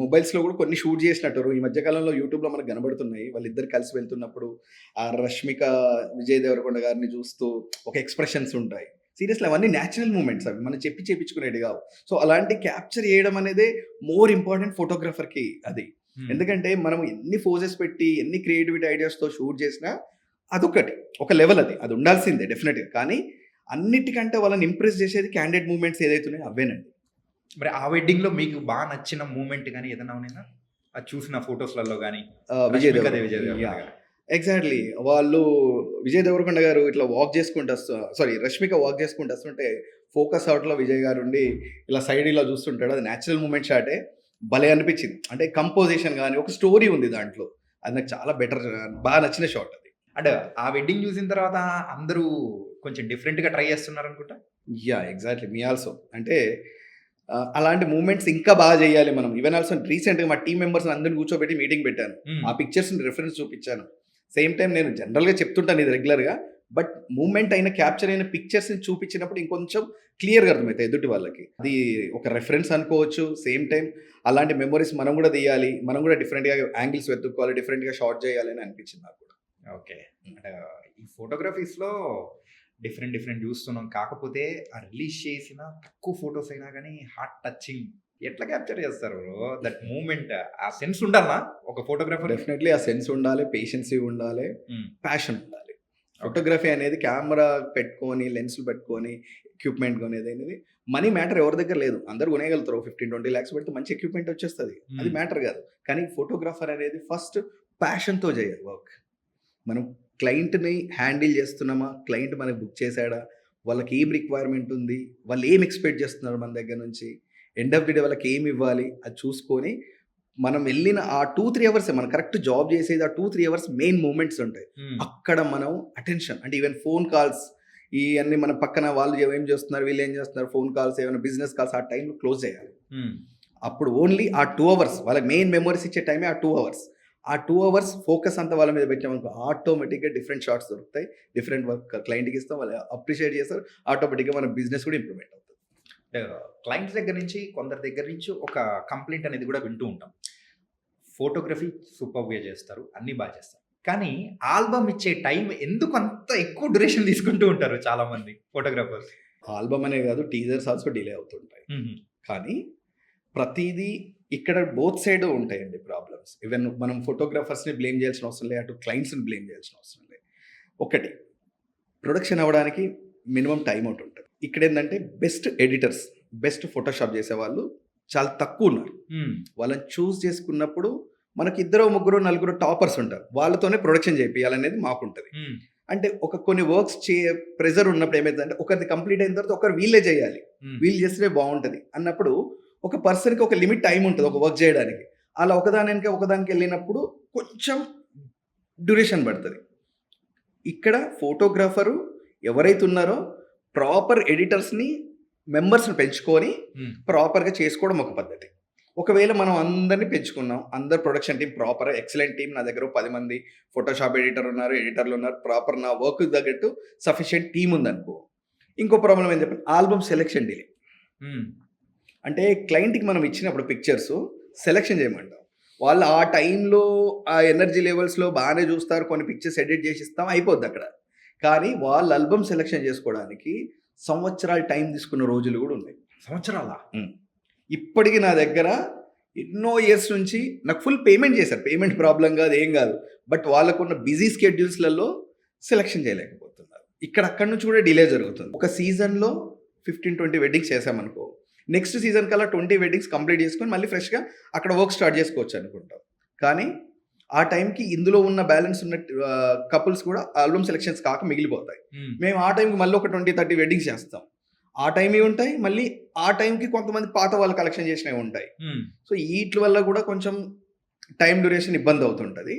మొబైల్స్లో కూడా కొన్ని షూట్ చేసినట్టు ఈ మధ్యకాలంలో యూట్యూబ్లో మనకు కనబడుతున్నాయి. వాళ్ళిద్దరు కలిసి వెళ్తున్నప్పుడు ఆ రష్మిక విజయ్ దేవరకొండ గారిని చూస్తూ ఒక ఎక్స్ప్రెషన్స్ ఉంటాయి. సీరియస్లీ అవన్నీ న్యాచురల్ మూమెంట్స్, అవి మనం చేపించుకునేవి కావు. సో అలాంటి క్యాప్చర్ చేయడం అనేది మోర్ ఇంపార్టెంట్ ఫోటోగ్రఫర్కి అది. ఎందుకంటే మనం ఎన్ని ఫోజెస్ పెట్టి ఎన్ని క్రియేటివిటీ ఐడియాస్తో షూట్ చేసినా అదొకటి ఒక లెవెల్, అది ఉండాల్సిందే డెఫినెట్గా. కానీ అన్నిటికంటే వాళ్ళని ఇంప్రెస్ చేసేది క్యాండిడేట్ మూమెంట్స్ ఏదైతున్నాయో అవేనండి. మరి ఆ వెడ్డింగ్లో మీకు బాగా నచ్చిన మూమెంట్ కానీ ఏదైనా ఉన్నాయా అది చూసిన ఫొటోస్లలో కానీ? విజయ్ దేవరకొండ, ఎగ్జాక్ట్లీ. వాళ్ళు విజయ్ దేవరకొండ గారు ఇట్లా వాక్ చేసుకుంటూ రష్మిక వాక్ చేసుకుంటూ వస్తుంటే ఫోకస్ అవుట్లో విజయ్ గారు ఉండి ఇలా సైడ్ ఇలా చూస్తుంటాడు. అది న్యాచురల్ మూమెంట్ షాటే, భలే అనిపించింది. అంటే కంపోజిషన్ కానీ ఒక స్టోరీ ఉంది దాంట్లో, అది నాకు చాలా బాగా నచ్చిన షాట్ అది. అంటే ఆ వెడ్డింగ్ చూసిన తర్వాత అందరూ కొంచెం డిఫరెంట్గా ట్రై చేస్తున్నారు అనుకుంటా. Exactly, me also. అంటే అలాంటి మూమెంట్స్ ఇంకా బాగా చేయాలి మనం. ఈవెన్ ఆల్సో రీసెంట్గా మా టీం మెంబర్స్ అందరిని కూర్చోబెట్టి మీటింగ్ పెట్టాను. ఆ పిక్చర్స్ని రెఫరెన్స్ చూపించాను. సేమ్ టైం నేను జనరల్గా చెప్తుంటాను ఇది రెగ్యులర్గా, బట్ మూమెంట్ అయిన క్యాప్చర్ అయిన పిక్చర్స్ని చూపించినప్పుడు ఇంకొంచెం క్లియర్గా అర్థమవుతాయి ఎదుటి వాళ్ళకి. అది ఒక రెఫరెన్స్ అనుకోవచ్చు. సేమ్ టైం అలాంటి మెమరీస్ మనం కూడా తీయాలి, మనం కూడా డిఫరెంట్గా యాంగిల్స్ వెతుక్కోవాలి, డిఫరెంట్గా షార్ట్ చేయాలి అని అనిపించింది నాకు కూడా. ఓకే. అంటే ఈ ఫోటోగ్రఫీస్లో డిఫరెంట్ చూస్తున్నాం. కాకపోతే ఆ రిలీజ్ చేసిన తక్కువ ఫొటోస్ అయినా కానీ హార్ట్ టచింగ్ ఎట్లా క్యాప్చర్ చేస్తారు దట్ మూమెంట్? ఆ సెన్స్ ఉండాలా ఒక ఫోటోగ్రాఫర్? డెఫినెట్లీ ఆ సెన్స్ ఉండాలి, పేషెన్సీ ఉండాలి, ప్యాషన్ ఉండాలి. ఫోటోగ్రఫీ అనేది కెమెరా పెట్టుకొని, లెన్స్లు పెట్టుకొని, ఎక్విప్మెంట్ కొనేది అనేది మనీ మ్యాటర్ ఎవరి దగ్గర లేదు. అందరు కొనేయగలుగుతారు. 15-20 lakhs పెడితే మంచి ఎక్విప్మెంట్ వచ్చేస్తుంది, అది మ్యాటర్ కాదు. కానీ ఫోటోగ్రాఫర్ అనేది ఫస్ట్ ప్యాషన్తో చేయాలి వర్క్. మనం క్లయింట్ని హ్యాండిల్ చేస్తున్నామా, క్లయింట్ మనకి బుక్ చేశాడా, వాళ్ళకి ఏం రిక్వైర్మెంట్ ఉంది, వాళ్ళు ఏం ఎక్స్పెక్ట్ చేస్తున్నారు మన దగ్గర నుంచి, ఎండ్ ఆఫ్ ది డే వాళ్ళకి ఏమి ఇవ్వాలి, అది చూసుకొని మనం వెళ్ళిన ఆ 2-3 hours మనం కరెక్ట్ జాబ్ చేసేది. ఆ 2-3 hours మెయిన్ మూమెంట్స్ ఉంటాయి. అక్కడ మనం అటెన్షన్, అంటే ఈవెన్ ఫోన్ కాల్స్ ఇవన్నీ మన పక్కన వాళ్ళు ఏం చేస్తున్నారు, వీళ్ళు ఏం చేస్తున్నారు, ఫోన్ కాల్స్ ఏమైనా బిజినెస్ కాల్స్ ఆ టైంలో క్లోజ్ చేయాలి. అప్పుడు ఓన్లీ ఆ 2 hours వాళ్ళకి మెయిన్ మెమరీస్ ఇచ్చే టైమే ఆ 2 hours. ఆ 2 hours ఫోకస్ అంతా వాళ్ళ మీద పెట్టామనుకో ఆటోమేటిక్గా డిఫరెంట్ షాట్స్ దొరుకుతాయి, డిఫరెంట్ వర్క్ క్లయింట్కి ఇస్తాం, వాళ్ళు అప్రిషియేట్ చేస్తారు, ఆటోమేటిక్గా మన బిజినెస్ కూడా ఇంప్రూవ్మెంట్ అవుతుంది. క్లయింట్స్ దగ్గర నుంచి కొందరి దగ్గర నుంచి ఒక కంప్లైంట్ అనేది కూడా వింటూ ఉంటాం. ఫోటోగ్రఫీ సూపర్గా చేస్తారు, అన్నీ బాగా చేస్తారు, కానీ ఆల్బమ్ ఇచ్చే టైం ఎందుకు అంత ఎక్కువ డ్యూరేషన్ తీసుకుంటూ ఉంటారు చాలా మంది ఫోటోగ్రాఫర్స్? ఆల్బమ్ అనే కాదు, టీజర్స్ ఆల్సో డిలే అవుతుంటాయి. కానీ ప్రతిదీ ఇక్కడ బోత్ సైడ్ ఉంటాయండి ప్రాబ్లమ్స్. ఈవెన్ మనం ఫోటోగ్రాఫర్స్ని బ్లేమ్ చేయాల్సిన అవసరం లేదు, అటు క్లయింట్స్ని బ్లేమ్ చేయాల్సిన అవసరం లేదు. ఒకటి, ప్రొడక్షన్ అవ్వడానికి మినిమం టైం అవుట్ ఉంటుంది. ఇక్కడ ఏంటంటే బెస్ట్ ఎడిటర్స్, బెస్ట్ ఫోటోషాప్ చేసేవాళ్ళు చాలా తక్కువ ఉన్నారు. వాళ్ళని చూస్ చేసుకున్నప్పుడు మనకి 2-3-4 టాపర్స్ ఉంటారు, వాళ్ళతోనే ప్రొడక్షన్ చేయాలనేది మాకుంటుంది. అంటే కొన్ని వర్క్స్ ప్రెజర్ ఉన్నప్పుడు ఏమైందంటే ఒకరిది కంప్లీట్ అయిన తర్వాత ఒకరు వీళ్ళే చేయాలి, వీళ్ళు చేస్తే బాగుంటుంది అన్నప్పుడు ఒక పర్సన్కి ఒక లిమిట్ టైం ఉంటుంది ఒక వర్క్ చేయడానికి. అలా ఒకదానికి వెళ్ళినప్పుడు కొంచెం డ్యూరేషన్ పడుతుంది. ఇక్కడ ఫోటోగ్రాఫరు ఎవరైతే ఉన్నారో ప్రాపర్ ఎడిటర్స్ని, మెంబర్స్ని పెంచుకొని ప్రాపర్గా చేసుకోవడం ఒక పద్ధతి. ఒకవేళ మనం అందరిని పెంచుకున్నాం, అందరు production team proper excellent team, నా దగ్గర 10 మంది ఫోటోషాప్ ఎడిటర్ ఉన్నారు, ఎడిటర్లు ఉన్నారు, ప్రాపర్ నా వర్క్ తగ్గట్టు సఫిషియెంట్ టీమ్ ఉందనుకో, ఇంకో ప్రాబ్లం ఏం చెప్పండి, ఆల్బమ్ సెలెక్షన్ డిలే. హ్మ్. అంటే క్లయింట్‌కి మనం ఇచ్చినప్పుడు పిక్చర్స్ సెలెక్షన్ చేయమంటాం. వాళ్ళు ఆ టైంలో ఆ ఎనర్జీ లెవెల్స్‌లో బానే చూస్తారు. కొన్ని పిక్చర్స్ ఎడిట్ చేసి ఇస్తాం, అయిపోద్దక్కడ. కానీ వాళ్ళు ఆల్బమ్ సెలెక్షన్ చేసుకోవడానికి సంవత్సరాలు టైం తీసుకున్న రోజులు కూడా ఉన్నాయి. సంవత్సరాలా? ఇప్పటికి నా దగ్గర ఎన్నో ఇయర్స్ నుంచి నాకు ఫుల్ పేమెంట్ చేశారు. పేమెంట్ ప్రాబ్లమ్ కాదు, ఏం కాదు. బట్ వాళ్ళకున్న బిజీ స్కెడ్యూల్స్‌లలో సెలెక్షన్ చేయలేకపోతున్నారు. అక్కడి నుంచి కూడా డిలే జరుగుతుంది. ఒక సీజన్‌లో 15, 20 వెడ్డింగ్స్ చేశామనుకో, నెక్స్ట్ సీజన్ కల్లా 20 వెడ్డింగ్స్ కంప్లీట్ చేసుకొని మళ్ళీ ఫ్రెష్‌గా అక్కడ వర్క్ స్టార్ట్ చేసుకోవచ్చు అనుకుంటాం. కానీ ఆ టైంకి ఇందులో ఉన్న బ్యాలెన్స్ ఉన్న కపుల్స్ కూడా ఆల్బమ్ సెలెక్షన్స్ కాక మిగిలిపోతాయి. మేము ఆ టైంకి మళ్ళీ ఒక 20, 30 వెడ్డింగ్స్ చేస్తాం. ఆ టైంవి ఉంటాయి. మళ్ళీ ఆ టైంకి కొంతమంది పాత వాళ్ళు కలెక్షన్ చేసినవి ఉంటాయి. సో వీటి వల్ల కూడా కొంచెం టైం డ్యూరేషన్ ఇబ్బంది అవుతుంటుంది.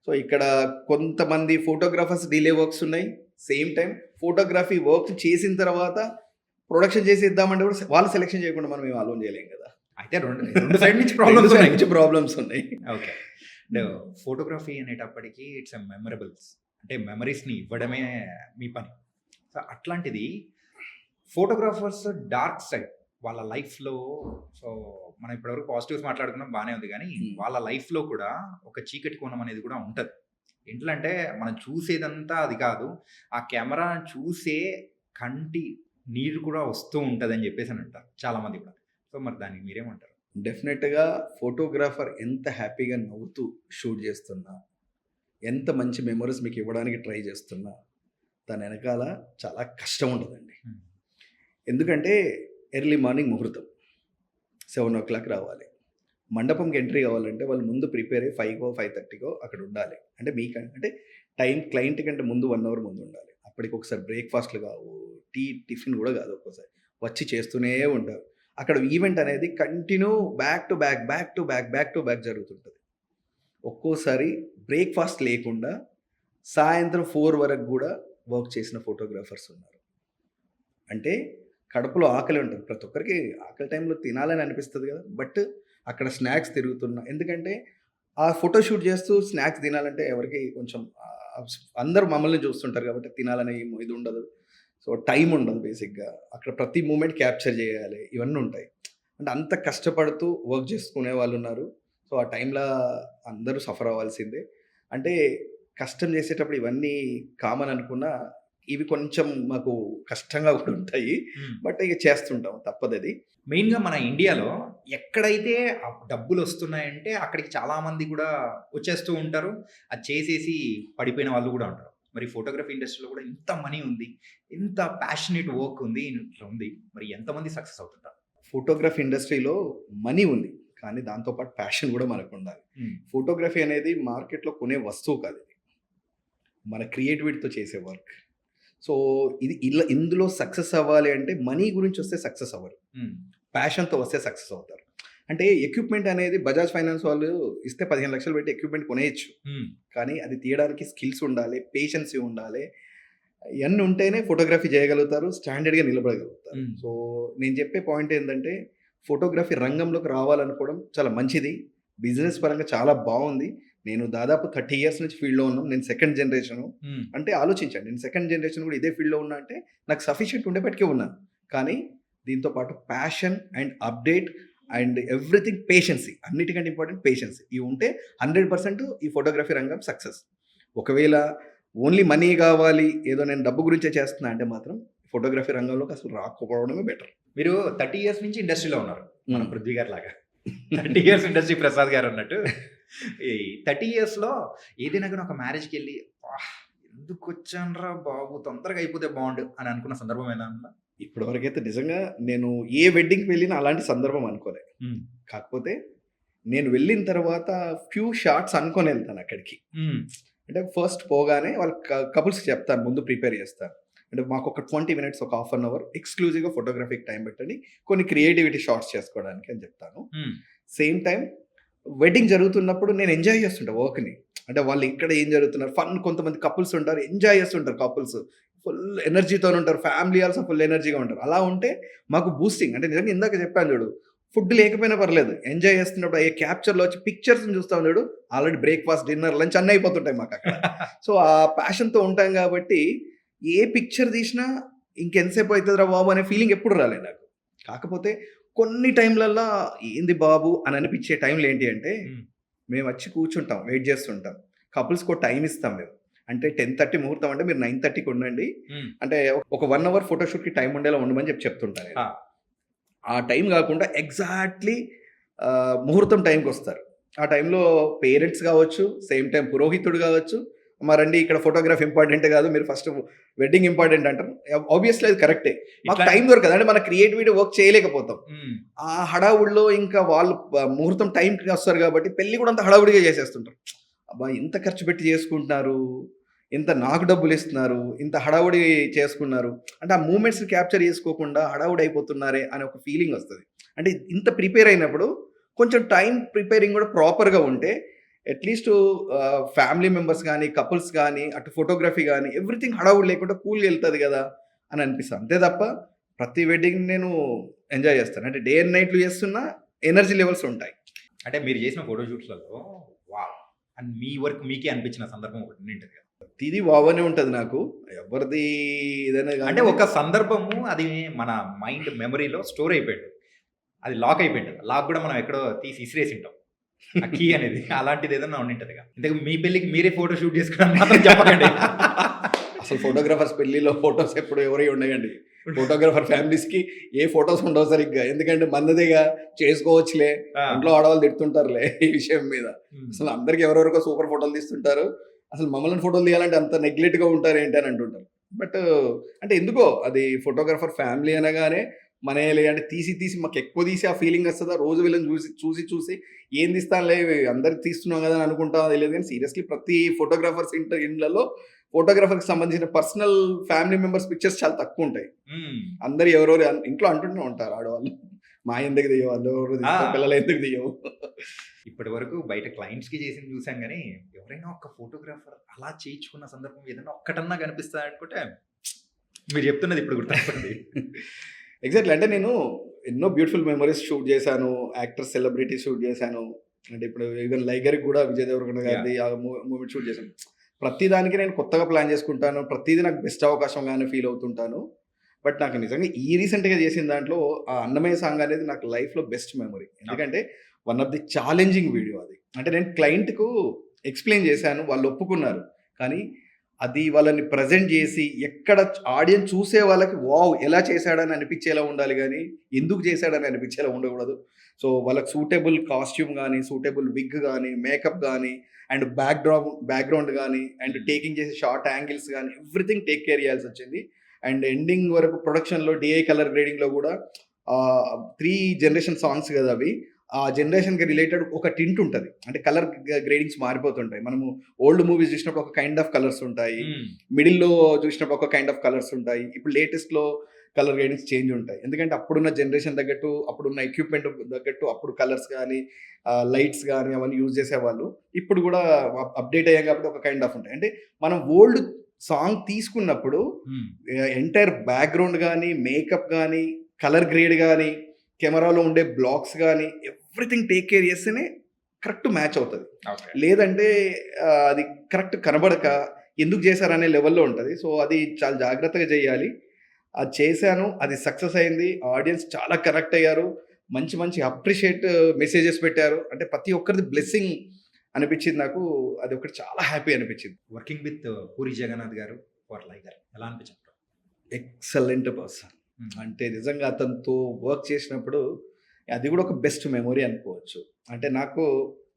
సో ఇక్కడ కొంతమంది ఫోటోగ్రాఫర్స్ డిలే వర్క్స్ ఉన్నాయి. సేమ్ టైం ఫోటోగ్రఫీ వర్క్ చేసిన తర్వాత ప్రొడక్షన్ చేసి ఇద్దామంటే కూడా వాళ్ళు సెలెక్షన్ చేయకుండా మనం ఏం ఆలోచన చేయలేం కదా. అయితే రెండు సైడ్ నుంచి ప్రాబ్లమ్స్ ఉన్నాయి. ఓకే. అంటే ఫోటోగ్రఫీ అనేటప్పటికి ఇట్స్ మెమరబుల్స్, అంటే మెమరీస్ని ఇవ్వడమే మీ పని. సో అట్లాంటిది ఫోటోగ్రాఫర్స్ డార్క్ సైడ్ వాళ్ళ లైఫ్లో, సో మనం ఇప్పటివరకు పాజిటివ్స్ మాట్లాడుకున్నాం, బాగానే ఉంది. కానీ వాళ్ళ లైఫ్లో కూడా ఒక చీకటి కోణం అనేది కూడా ఉంటుంది. ఏంటంటే మనం చూసేదంతా అది కాదు, ఆ కెమెరా చూసే కంటి నీరు కూడా వస్తూ ఉంటుంది అని చెప్పేసి అని అంటారు చాలామంది కూడా. సో మరి దానికి మీరేమంటారు? డెఫినెట్గా ఫోటోగ్రాఫర్ ఎంత హ్యాపీగా నవ్వుతూ షూట్ చేస్తున్నా, ఎంత మంచి మెమరీస్ మీకు ఇవ్వడానికి ట్రై చేస్తున్నా, దాని వెనకాల చాలా కష్టం ఉంటుందండి. ఎందుకంటే ఎర్లీ మార్నింగ్ ముహూర్తం 7 o'clock రావాలి. మండపంకి ఎంట్రీ కావాలంటే వాళ్ళు ముందు ప్రిపేర్ అయ్యి 5కో 5:30కో అక్కడ ఉండాలి. అంటే అంటే టైం క్లయింట్ కంటే ముందు 1 hour ముందు ఉండాలి. అప్పటికి ఒకసారి బ్రేక్ఫాస్ట్లు కావు, టిఫిన్ కూడా కాదు, ఒక్కోసారి వచ్చి చేస్తూనే ఉంటారు. అక్కడ ఈవెంట్ అనేది కంటిన్యూ బ్యాక్ టు బ్యాక్ జరుగుతుంటుంది. ఒక్కోసారి బ్రేక్ఫాస్ట్ లేకుండా సాయంత్రం 4 వరకు కూడా వర్క్ చేసిన ఫోటోగ్రాఫర్స్ ఉన్నారు. అంటే కడుపులో ఆకలి ఉంటుంది, ప్రతి ఒక్కరికి ఆకలి టైంలో తినాలని అనిపిస్తుంది కదా. బట్ అక్కడ స్నాక్స్ తిరుగుతున్నా, ఎందుకంటే ఆ ఫోటో షూట్ చేస్తూ స్నాక్స్ తినాలంటే ఎవరికి కొంచెం అందరూ మమ్మల్ని చూస్తుంటారు కాబట్టి తినాలని ఇది ఉండదు. సో టైం ఉండదు బేసిక్గా. అక్కడ ప్రతి మూమెంట్ క్యాప్చర్ చేయాలి, ఇవన్నీ ఉంటాయి. అంటే అంత కష్టపడుతూ వర్క్ చేసుకునే వాళ్ళు ఉన్నారు. సో ఆ టైంలో అందరూ సఫర్ అవ్వాల్సిందే. అంటే కష్టం చేసేటప్పుడు ఇవన్నీ కామన్ అనుకున్నా, ఇవి కొంచెం మాకు కష్టంగా కూడా ఉంటాయి. బట్ ఇక చేస్తుంటాం, తప్పదది. మెయిన్గా మన ఇండియాలో ఎక్కడైతే డబ్బులు వస్తున్నాయంటే అక్కడికి చాలామంది కూడా వచ్చేస్తూ ఉంటారు, అది చేసేసి పడిపోయిన వాళ్ళు కూడా ఉంటారు. మరి ఫోటోగ్రఫీ ఇండస్ట్రీలో కూడా ఇంత మనీ ఉంది, ఇంత ప్యాషనేట్ వర్క్ ఉంది, ఇట్లా ఉంది, మరి ఎంతమంది సక్సెస్ అవుతుంటారు? ఫోటోగ్రఫీ ఇండస్ట్రీలో మనీ ఉంది, కానీ దాంతోపాటు ప్యాషన్ కూడా మనకు ఉండాలి. ఫోటోగ్రఫీ అనేది మార్కెట్లో కొనే వస్తువు కాదు, ఇది మన క్రియేటివిటీతో చేసే వర్క్. సో ఇది ఇందులో సక్సెస్ అవ్వాలి అంటే మనీ గురించి వస్తే సక్సెస్ అవ్వరు, ప్యాషన్తో వస్తే సక్సెస్ అవుతారు. అంటే ఎక్విప్మెంట్ అనేది బజాజ్ ఫైనాన్స్ వాళ్ళు ఇస్తే 15 లక్షలు పెట్టి ఎక్విప్మెంట్ కొనేయచ్చు, కానీ అది తీయడానికి స్కిల్స్ ఉండాలి, పేషెన్సీ ఉండాలి, ఇవన్నీ ఉంటేనే ఫోటోగ్రఫీ చేయగలుగుతారు, స్టాండర్డ్గా నిలబడగలుగుతారు. సో నేను చెప్పే పాయింట్ ఏంటంటే ఫోటోగ్రఫీ రంగంలోకి రావాలనుకోవడం చాలా మంచిది, బిజినెస్ పరంగా చాలా బాగుంది. నేను దాదాపు 30 years నుంచి ఫీల్డ్లో ఉన్నాం. నేను సెకండ్ జనరేషను. అంటే ఆలోచించండి, నేను సెకండ్ జనరేషన్ కూడా ఇదే ఫీల్డ్లో ఉన్నా అంటే నాకు సఫిషియెంట్ ఉండేపటికే ఉన్నాను. కానీ దీంతో పాటు passion and update and everything, patience, అన్నిటికంటే ఇంపార్టెంట్ పేషెన్సీ, ఇవి ఉంటే 100% ఈ ఫోటోగ్రఫీ రంగం సక్సెస్. ఒకవేళ ఓన్లీ మనీ కావాలి, ఏదో నేను డబ్బు గురించే చేస్తున్నా అంటే మాత్రం ఫోటోగ్రఫీ రంగంలోకి అసలు రాకపోవడమే బెటర్. మీరు 30 years నుంచి ఇండస్ట్రీలో ఉన్నారు, మన పృథ్వీ గారు లాగా. 30 years ఇండస్ట్రీ ప్రసాద్ గారు అన్నట్టు. ఈ 30 yearsలో ఏదైనా కానీ ఒక మ్యారేజ్కి వెళ్ళి ఎందుకు వచ్చానరా బాబు, తొందరగా అయిపోతే బాగుండు అని అనుకున్న సందర్భం ఏమైనా ఉందా? ఇప్పటివరకైతే నిజంగా నేను ఏ వెడ్డింగ్కి వెళ్ళినా అలాంటి సందర్భం అనుకోలే. కాకపోతే నేను వెళ్ళిన తర్వాత ఫ్యూ షార్ట్స్ అనుకొని వెళ్తాను అక్కడికి. అంటే ఫస్ట్ పోగానే వాళ్ళ కపుల్స్కి చెప్తాను, ముందు ప్రిపేర్ చేస్తాను. అంటే మాకు ఒక 20 minutes, ఒక 1/2 hour ఎక్స్క్లూజివ్గా ఫోటోగ్రఫీకి టైం పెట్టండి, కొన్ని క్రియేటివిటీ షార్ట్స్ చేసుకోవడానికి అని చెప్తాను. సేమ్ టైం వెడ్డింగ్ జరుగుతున్నప్పుడు నేను ఎంజాయ్ చేస్తుంటా వర్క్ని. అంటే వాళ్ళు ఇక్కడ ఏం జరుగుతున్నారు, ఫన్, కొంతమంది కపుల్స్ ఉంటారు ఎంజాయ్ చేస్తుంటారు, కపుల్స్ ఫుల్ ఎనర్జీతో ఉంటారు, ఫ్యామిలీ ఆల్సో ఫుల్ ఎనర్జీగా ఉంటారు. అలా ఉంటే మాకు బూస్టింగ్. అంటే నిజంగా ఇందాక చెప్పాను చూడు, ఫుడ్ లేకపోయినా పర్లేదు ఎంజాయ్ చేస్తున్నప్పుడు ఏ క్యాప్చర్లో వచ్చి పిక్చర్స్ చూస్తా ఉన్నాడు ఆల్రెడీ బ్రేక్ఫాస్ట్ డిన్నర్ లంచ్ అన్నీ అయిపోతుంటాయి మాకు అక్కడ. సో ఆ ప్యాషన్తో ఉంటాం కాబట్టి ఏ పిక్చర్ తీసినా ఇంకెంతసేపు అవుతుందిరా బాబు అనే ఫీలింగ్ ఎప్పుడు రాలేదు నాకు. కాకపోతే కొన్ని టైంలల్లో ఏంది బాబు అని అనిపించే టైంలో ఏంటి అంటే హ్మ్. మేము వచ్చి కూర్చుంటాం, వెయిట్ చేస్తుంటాం. కపుల్స్‌కో టైం ఇస్తాం మేము. అంటే 10:30 ముహూర్తం అంటే మీరు 9:30కి ఉండండి. హ్మ్. అంటే ఒక 1 అవర్ ఫోటోషూట్‌కి టైం ఉండేలా ఉండమని చెప్తుంటా నేను. ఆ! ఆ టైం కాకుండా ఎగ్జాక్ట్‌లీ ముహూర్తం టైంకొస్తారు. ఆ టైంలో పేరెంట్స్ కావచ్చు, సేమ్ టైం పురోహితుడు కావచ్చు, "అమ్మ రండి ఇక్కడ ఫోటోగ్రఫీ ఇంపార్టెంట్ కాదు. మీరు ఫస్ట్ వెడ్డింగ్ ఇంపార్టెంట్" అంటారు. ఆబ్వియస్‌లీ అది కరెక్టే. మాకు ఇట్లా టైం దొరకదు. అంటే మన క్రియేటివిటీ వర్క్ చేయలేకపోతాం. హ్మ్. ఆ హడావుడిలో ఇంకా వాళ్ళు ముహూర్తం టైంకి వస్తారు కాబట్టి పెళ్లి కూడా అంత హడావుడిగా చేసేస్తుంటారు. అబ్బా! ఇంత ఖర్చు పెట్టి చేసుకుంటున్నారు. ఇంత నాకు డబ్బులిస్తున్నారు. ఇంత హడావుడి చేసుకున్నారు. అంటే ఆ మూమెంట్స్‌ని క్యాప్చర్ చేసుకోకుండా హడావుడి అయిపోతున్నారే అనే ఒక ఫీలింగ్ వస్తది. అంటే ఇంత ప్రిపేర్ అయినప్పుడు కొంచెం టైమ్ ప్రిపేరింగ్ కూడా ప్రాపర్‌గా ఉంటే అట్‌లీస్ట్ ఫ్యామిలీ మెంబర్స్ గాని, కపుల్స్ గాని, అటు ఫోటోగ్రఫీ గాని ఎవ్రీథింగ్ హడావుడి లేకుండా కూల్‌గా ఎళ్తది గదా! అని అనిపిస్తది. అంతే తప్ప ప్రతి వెడ్డింగ్ నేను ఎంజాయ్ చేస్తాను. అంటే డే అండ్ నైట్‌లు చేస్తున్నా ఎనర్జీ లెవెల్స్ ఉంటాయి. అంటే మీరు చేసిన ఫోటో షూట్స్‌లలో వావ్! అని మీ వర్క్ మీకే అనిపించిన సందర్భం ఒకటి ఉండింటది కదా! ప్రతిది వావనే ఉంటది నాకు. ఎవరిది ఏదైనా గాని అంటే ఒక సందర్భము అది మన మైండ్ మెమరీలో స్టోర్ అయిపోయింటది. అది లాక్ అయిపోయింటది. లాక్ గూడా మనం ఎక్కడో తీసి ఇసిరేసింటాం. ఆ కీ అనేది. అలాంటిది ఏదన్నా ఉండింటదిగా. ఇంతకు మీ పెళ్ళికి మీరే ఫోటో షూట్ చేసుకున్నారని మాత్రం చెప్పకండి. అసలు ఫోటోగ్రాఫర్స్ పెళ్ళిలో ఫోటోస్ ఎప్పుడు ఎవరియి ఉండయండి. ఫోటోగ్రాఫర్ ఫ్యామిలీస్‌కి ఏ ఫోటోస్ ఉండవు సరిగ్గా. ఎందుకంటే మనదేగా చేసుకోవచ్చులే. ఆ! ఇంట్లో ఆడవాళ్ళు తిడుతుంటారులే ఈ విషయం మీద. హ్మ్. అసలు అందరికి ఎవరెవరికో సూపర్ ఫోటోలు తీస్తుంటారు. అసలు మమ్మల్ని ఫోటోలు తీయాలంటే అంత నెగ్లెక్ట్‌గా ఉంటారేంటి అని అంటుంటారు. బట్ అంటే ఎందుకో అది ఫోటోగ్రాఫర్ ఫ్యామిలీ అనగానే మనయలే అంటే తీసి మాకెక్కువ తీసి ఆ ఫీలింగ్ వస్తదా? రోజు వీళ్ళని చూసి ఏం తీస్తాంలే అందరికి తీస్తున్నాం గదా! అని అనుకుంటామో తెలీదు గానీ సీరియస్‌లీ ప్రతి ఫోటోగ్రాఫర్స్ ఇండ్లలో ఫోటోగ్రాఫర్‌కి సంబంధించిన పర్సనల్ ఫ్యామిలీ మెంబర్స్ పిక్చర్స్ చాలా తక్కువుంటాయి. హ్మ్. అందరూ ఎవరెవరు ఇంట్లో అంటూనే ఉంటారు ఆడవాళ్ళు. మాయెందుకు తీయవు? అందరెవరు ఆ! తీస్తారు పిల్లలెందుకు తీయవు? ఇప్పటి వరకు బయట క్లయింట్స్‌కి చేసింది చూసాం గానీ, ఎవరైనా ఒక ఫోటోగ్రాఫర్ అలా చేయించుకున్న సందర్భం ఏదన్నా ఒక్కటన్నా కనిపిస్తదనుకుంటే మీరు చెప్తున్నది ఇప్పుడు గుర్తొస్తుంది. ఎగ్జాక్ట్‌లీ. అంటే నేను ఎన్నో బ్యూటిఫుల్ మెమోరీస్ షూట్ చేశాను. యాక్టర్స్, సెలబ్రిటీస్ షూట్ చేశాను. అంటే ఇప్పుడు ఈవెన్ 'లైగర్‌కి' కూడా విజయ్ దేవరకొండ యాహ్! గారిది ఆ మూవీ షూట్ చేశాను. ప్రతి దానికి నేను కొత్తగా ప్లాన్ చేసుకుంటాను. ప్రతీది నాకు బెస్ట్ అవకాశంగానే ఫీల్ అవుతుంటాను. బట్ నాకు నిజంగా ఈ రీసెంట్‌గా చేసిన దాంట్లో ఆ 'అన్నమయ్య' సాంగ్ అనేది నాకు లైఫ్‌లో బెస్ట్ మెమరీ. ఓకే. ఎందుకంటే one of the challenging video అది. అంటే నేను క్లయింట్‌కు ఎక్స్‌ప్లెయిన్ చేశాను. వాళ్ళు ఒప్పుకున్నారు. కానీ అది వాళ్ళని ప్రెజెంట్ చేసి ఎక్కడ ఆడియన్స్ చూసే వాళ్ళకి వావ్! ఎలా చేశాడని అనిపించేలా ఉండాలి గానీ, ఎందుకు చేశాడని అనిపించేలా ఉండకూడదు. సో, వాళ్ళకి సూటబుల్ కాస్ట్యూమ్ గానీ, సూటబుల్ విగ్ గానీ, మేకప్ గానీ, అండ్ బ్యాక్‌గ్రౌండ్ గానీ, అండ్ టేకింగ్ చేసే షార్ట్ యాంగిల్స్ గానీ, ఎవ్రీథింగ్ టేక్ కేర్ చేయాల్సొచ్చింది. అండ్ ఎండింగ్ వరకు ప్రొడక్షన్‌లో డీఐ కలర్ గ్రేడింగ్‌లో గూడా 3 జనరేషన్ సాంగ్స్ గదా అవి. ఆ జనరేషన్‌కి రిలేటెడ్ ఒక టింట్ ఉంటది. అంటే కలర్ గ్రేడింగ్స్ మారిపోతుంటాయి. మనము ఓల్డ్ మూవీస్ చూసినప్పుడు ఒక కైండ్ ఆఫ్ కలర్స్ ఉంటాయి. హ్మ్. మిడిల్‌లో చూసినప్పుడు ఒక కైండ్ ఆఫ్ కలర్స్ ఉంటాయి. ఇప్పుడు లేటెస్ట్‌లో కలర్ గ్రేడింగ్స్ చేంజ్ ఉంటాయి. ఎందుకంటే అప్పుడున్న జనరేషన్ తగ్గట్టు, అప్పుడున్న ఎక్విప్‌మెంట్ తగ్గట్టు అప్పుడు కలర్స్ గానీ, లైట్స్ గానీ అవన్నీ యూజ్ చేసేవాళ్ళు. ఇప్పుడు గూడా అప్‌డేట్ అయ్యాం కాబట్టి ఒక కైండ్ ఆఫ్ ఉంటాయి. అంటే మనం ఓల్డ్ సాంగ్ తీసుకున్నప్పుడు హ్మ్. ఎంటైర్ బ్యాక్‌గ్రౌండ్ గానీ, మేకప్ గానీ, కలర్ గ్రేడ్ గానీ, కెమెరాలో ఉండే బ్లాక్స్ గానీ ఎవ్రీథింగ్ టేక్ కేర్ చేస్తేనే కరెక్ట్ మ్యాచ్ అవుతది. ఓకే. లేదంటే అది కరెక్ట్ కనబడక ఎందుకు చేశారనే లెవెల్‌లో ఉంటది. సో, అది చాలా జాగ్రత్తగా చేయాలి. అది చేశాను. అది సక్సెస్ అయింది. ఆడియన్స్ చాలా కనెక్ట్ అయ్యారు. మంచి మంచి అప్రిషియేట్ మెసేజెస్ పెట్టారు. అంటే ప్రతి ఒక్కరిది బ్లెస్సింగ్ అనిపించింది నాకు. అది ఒకటి చాలా హ్యాపీ అనిపించింది. వర్కింగ్ విత్ పూరి జగన్నాథ్ గారు ఫర్ లైగర్ ఎలా అనిపించింది? Excellent person. హ్మ్. అంటే నిజంగా అతనితో వర్క్ చేసినప్పుడు అది కూడా ఒక బెస్ట్ మెమరీ అనుకోవచ్చు. అంటే నాకు